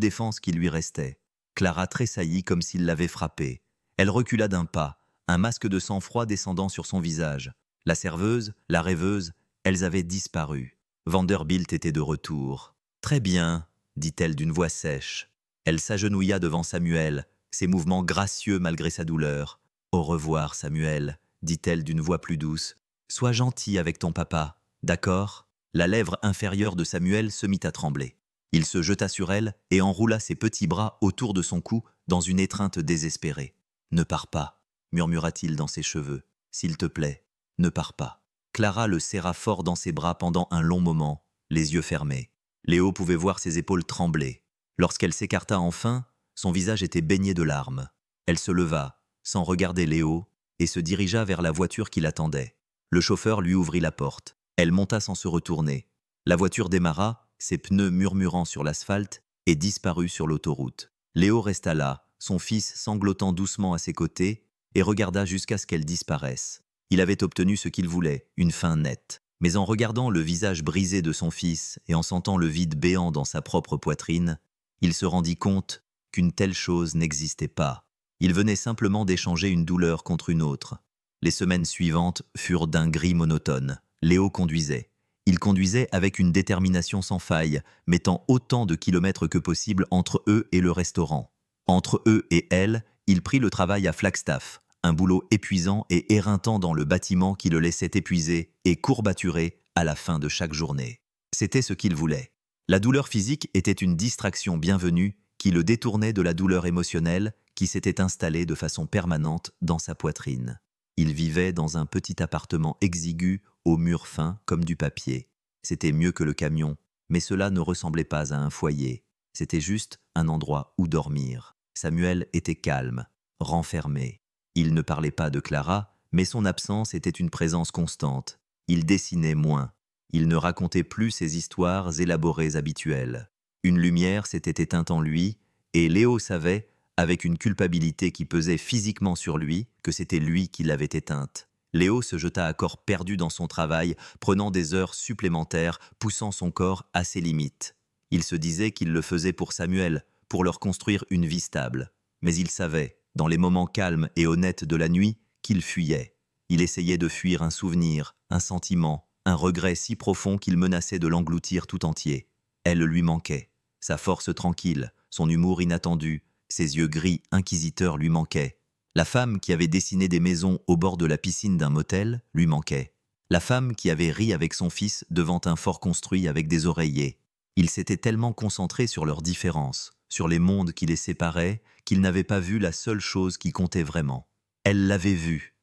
défense qui lui restait. Clara tressaillit comme s'il l'avait frappée. Elle recula d'un pas, un masque de sang-froid descendant sur son visage. La serveuse, la rêveuse, elles avaient disparu. Vanderbilt était de retour. « Très bien, dit-elle d'une voix sèche. Elle s'agenouilla devant Samuel, ses mouvements gracieux malgré sa douleur. « Au revoir, Samuel, dit-elle d'une voix plus douce. Sois gentil avec ton papa, d'accord ?» La lèvre inférieure de Samuel se mit à trembler. Il se jeta sur elle et enroula ses petits bras autour de son cou dans une étreinte désespérée. « Ne pars pas, murmura-t-il dans ses cheveux. « S'il te plaît, ne pars pas. » Clara le serra fort dans ses bras pendant un long moment, les yeux fermés. Léo pouvait voir ses épaules trembler. Lorsqu'elle s'écarta enfin, son visage était baigné de larmes. Elle se leva, sans regarder Léo, et se dirigea vers la voiture qui l'attendait. Le chauffeur lui ouvrit la porte. Elle monta sans se retourner. La voiture démarra, ses pneus murmurant sur l'asphalte, et disparut sur l'autoroute. Léo resta là, son fils sanglotant doucement à ses côtés, et regarda jusqu'à ce qu'elle disparaisse. Il avait obtenu ce qu'il voulait, une fin nette. Mais en regardant le visage brisé de son fils et en sentant le vide béant dans sa propre poitrine, il se rendit compte qu'une telle chose n'existait pas. Il venait simplement d'échanger une douleur contre une autre. Les semaines suivantes furent d'un gris monotone. Léo conduisait. Il conduisait avec une détermination sans faille, mettant autant de kilomètres que possible entre eux et le restaurant. Entre eux et elle, il prit le travail à Flagstaff, un boulot épuisant et éreintant dans le bâtiment qui le laissait épuisé et courbaturé à la fin de chaque journée. C'était ce qu'il voulait. La douleur physique était une distraction bienvenue qui le détournait de la douleur émotionnelle qui s'était installée de façon permanente dans sa poitrine. Il vivait dans un petit appartement exigu aux murs fins comme du papier. C'était mieux que le camion, mais cela ne ressemblait pas à un foyer. C'était juste un endroit où dormir. Samuel était calme, renfermé. Il ne parlait pas de Clara, mais son absence était une présence constante. Il dessinait moins. Il ne racontait plus ses histoires élaborées habituelles. Une lumière s'était éteinte en lui, et Léo savait, avec une culpabilité qui pesait physiquement sur lui, que c'était lui qui l'avait éteinte. Léo se jeta à corps perdu dans son travail, prenant des heures supplémentaires, poussant son corps à ses limites. Il se disait qu'il le faisait pour Samuel, pour leur construire une vie stable. Mais il savait, dans les moments calmes et honnêtes de la nuit, qu'il fuyait. Il essayait de fuir un souvenir, un sentiment, un regret si profond qu'il menaçait de l'engloutir tout entier. Elle lui manquait. Sa force tranquille, son humour inattendu, ses yeux gris inquisiteurs lui manquaient. La femme qui avait dessiné des maisons au bord de la piscine d'un motel lui manquait. La femme qui avait ri avec son fils devant un fort construit avec des oreillers. Il s'était tellement concentré sur leurs différences, sur les mondes qui les séparaient, qu'il n'avait pas vu la seule chose qui comptait vraiment. Elle l'avait vu,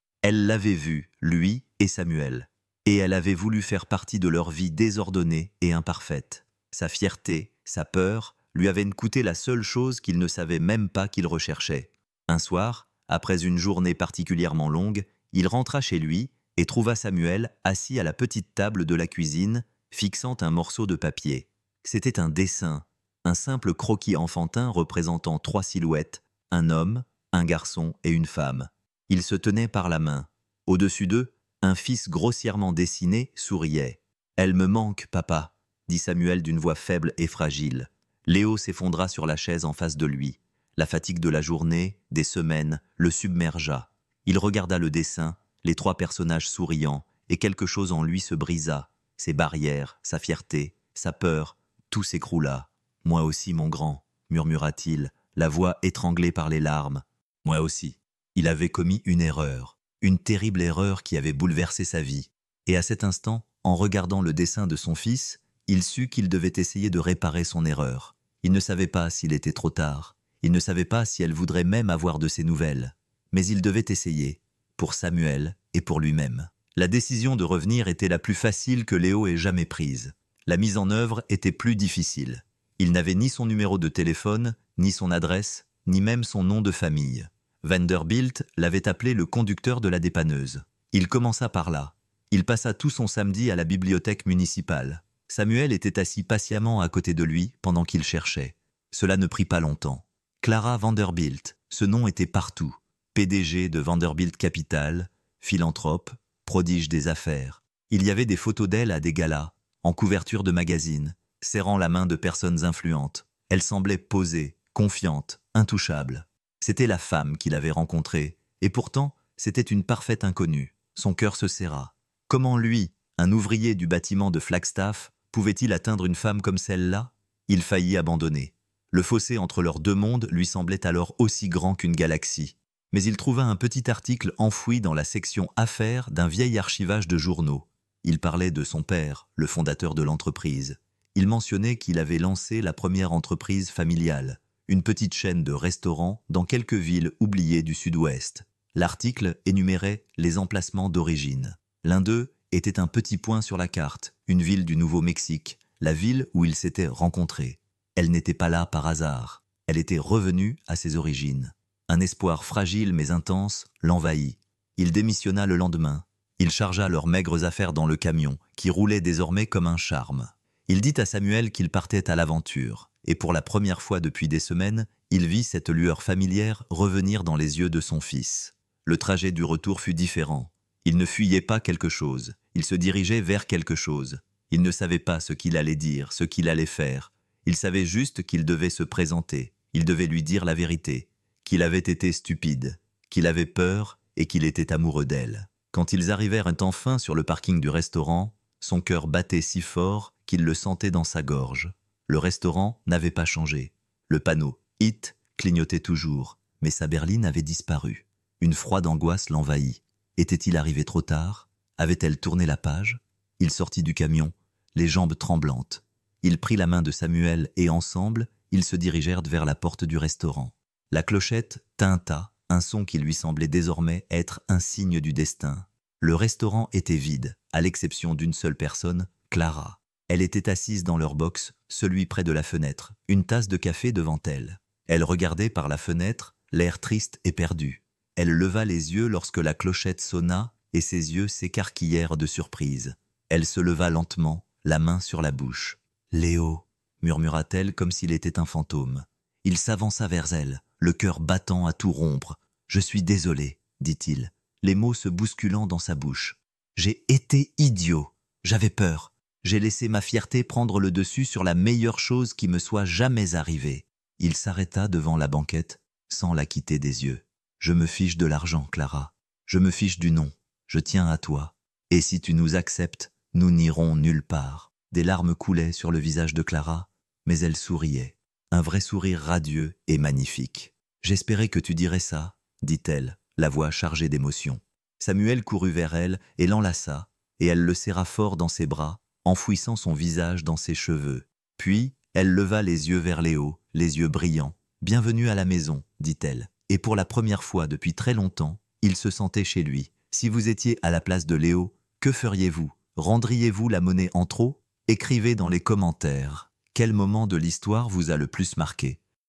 lui et Samuel. Et elle avait voulu faire partie de leur vie désordonnée et imparfaite. Sa fierté, sa peur, lui avaient coûté la seule chose qu'il ne savait même pas qu'il recherchait. Un soir, après une journée particulièrement longue, il rentra chez lui et trouva Samuel assis à la petite table de la cuisine, fixant un morceau de papier. C'était un dessin, un simple croquis enfantin représentant 3 silhouettes, un homme, un garçon et une femme. Ils se tenaient par la main. Au-dessus d'eux, un fils grossièrement dessiné souriait. « Elle me manque, papa », dit Samuel d'une voix faible et fragile. Léo s'effondra sur la chaise en face de lui. La fatigue de la journée, des semaines, le submergea. Il regarda le dessin, les 3 personnages souriants, et quelque chose en lui se brisa. Ses barrières, sa fierté, sa peur, tout s'écroula. « Moi aussi, mon grand », murmura-t-il, la voix étranglée par les larmes. « Moi aussi. » Il avait commis une erreur, une terrible erreur qui avait bouleversé sa vie. Et à cet instant, en regardant le dessin de son fils, il sut qu'il devait essayer de réparer son erreur. Il ne savait pas s'il était trop tard. Il ne savait pas si elle voudrait même avoir de ses nouvelles. Mais il devait essayer, pour Samuel et pour lui-même. La décision de revenir était la plus facile que Léo ait jamais prise. La mise en œuvre était plus difficile. Il n'avait ni son numéro de téléphone, ni son adresse, ni même son nom de famille. Vanderbilt l'avait appelé le conducteur de la dépanneuse. Il commença par là. Il passa tout son samedi à la bibliothèque municipale. Samuel était assis patiemment à côté de lui pendant qu'il cherchait. Cela ne prit pas longtemps. Clara Vanderbilt, ce nom était partout. PDG de Vanderbilt Capital, philanthrope, prodige des affaires. Il y avait des photos d'elle à des galas, en couverture de magazines, serrant la main de personnes influentes. Elle semblait posée, confiante, intouchable. C'était la femme qu'il avait rencontrée, et pourtant, c'était une parfaite inconnue. Son cœur se serra. Comment lui, un ouvrier du bâtiment de Flagstaff, pouvait-il atteindre une femme comme celle-là? Il faillit abandonner. Le fossé entre leurs deux mondes lui semblait alors aussi grand qu'une galaxie. Mais il trouva un petit article enfoui dans la section Affaires d'un vieil archivage de journaux. Il parlait de son père, le fondateur de l'entreprise. Il mentionnait qu'il avait lancé la première entreprise familiale, une petite chaîne de restaurants dans quelques villes oubliées du sud-ouest. L'article énumérait les emplacements d'origine. L'un d'eux était un petit point sur la carte, une ville du Nouveau-Mexique, la ville où ils s'étaient rencontrés. Elle n'était pas là par hasard. Elle était revenue à ses origines. Un espoir fragile mais intense l'envahit. Il démissionna le lendemain. Il chargea leurs maigres affaires dans le camion, qui roulait désormais comme un charme. Il dit à Samuel qu'il partait à l'aventure, et pour la première fois depuis des semaines, il vit cette lueur familière revenir dans les yeux de son fils. Le trajet du retour fut différent. Il ne fuyait pas quelque chose, il se dirigeait vers quelque chose. Il ne savait pas ce qu'il allait dire, ce qu'il allait faire. Il savait juste qu'il devait se présenter, il devait lui dire la vérité, qu'il avait été stupide, qu'il avait peur et qu'il était amoureux d'elle. Quand ils arrivèrent enfin sur le parking du restaurant, son cœur battait si fort qu'il le sentait dans sa gorge. Le restaurant n'avait pas changé. Le panneau « Hit » clignotait toujours, mais sa berline avait disparu. Une froide angoisse l'envahit. Était-il arrivé trop tard? Avait-elle tourné la page? Il sortit du camion, les jambes tremblantes. Il prit la main de Samuel et ensemble, ils se dirigèrent vers la porte du restaurant. La clochette tinta, un son qui lui semblait désormais être un signe du destin. Le restaurant était vide, à l'exception d'une seule personne, Clara. Elle était assise dans leur box, celui près de la fenêtre, une tasse de café devant elle. Elle regardait par la fenêtre, l'air triste et perdu. Elle leva les yeux lorsque la clochette sonna et ses yeux s'écarquillèrent de surprise. Elle se leva lentement, la main sur la bouche. « Léo » murmura-t-elle comme s'il était un fantôme. Il s'avança vers elle, le cœur battant à tout rompre. « Je suis désolé, dit-il, les mots se bousculant dans sa bouche. J'ai été idiot, j'avais peur. J'ai laissé ma fierté prendre le dessus sur la meilleure chose qui me soit jamais arrivée. » Il s'arrêta devant la banquette, sans la quitter des yeux. « Je me fiche de l'argent, Clara. Je me fiche du nom. Je tiens à toi. Et si tu nous acceptes, nous n'irons nulle part. » Des larmes coulaient sur le visage de Clara, mais elle souriait. Un vrai sourire radieux et magnifique. « J'espérais que tu dirais ça, » dit-elle, la voix chargée d'émotion. Samuel courut vers elle et l'enlaça, et elle le serra fort dans ses bras, enfouissant son visage dans ses cheveux. Puis, elle leva les yeux vers Léo, les yeux brillants. « Bienvenue à la maison, » dit-elle. Et pour la première fois depuis très longtemps, il se sentait chez lui. Si vous étiez à la place de Léo, que feriez-vous? Rendriez-vous la monnaie en trop? Écrivez dans les commentaires. Quel moment de l'histoire vous a le plus marqué?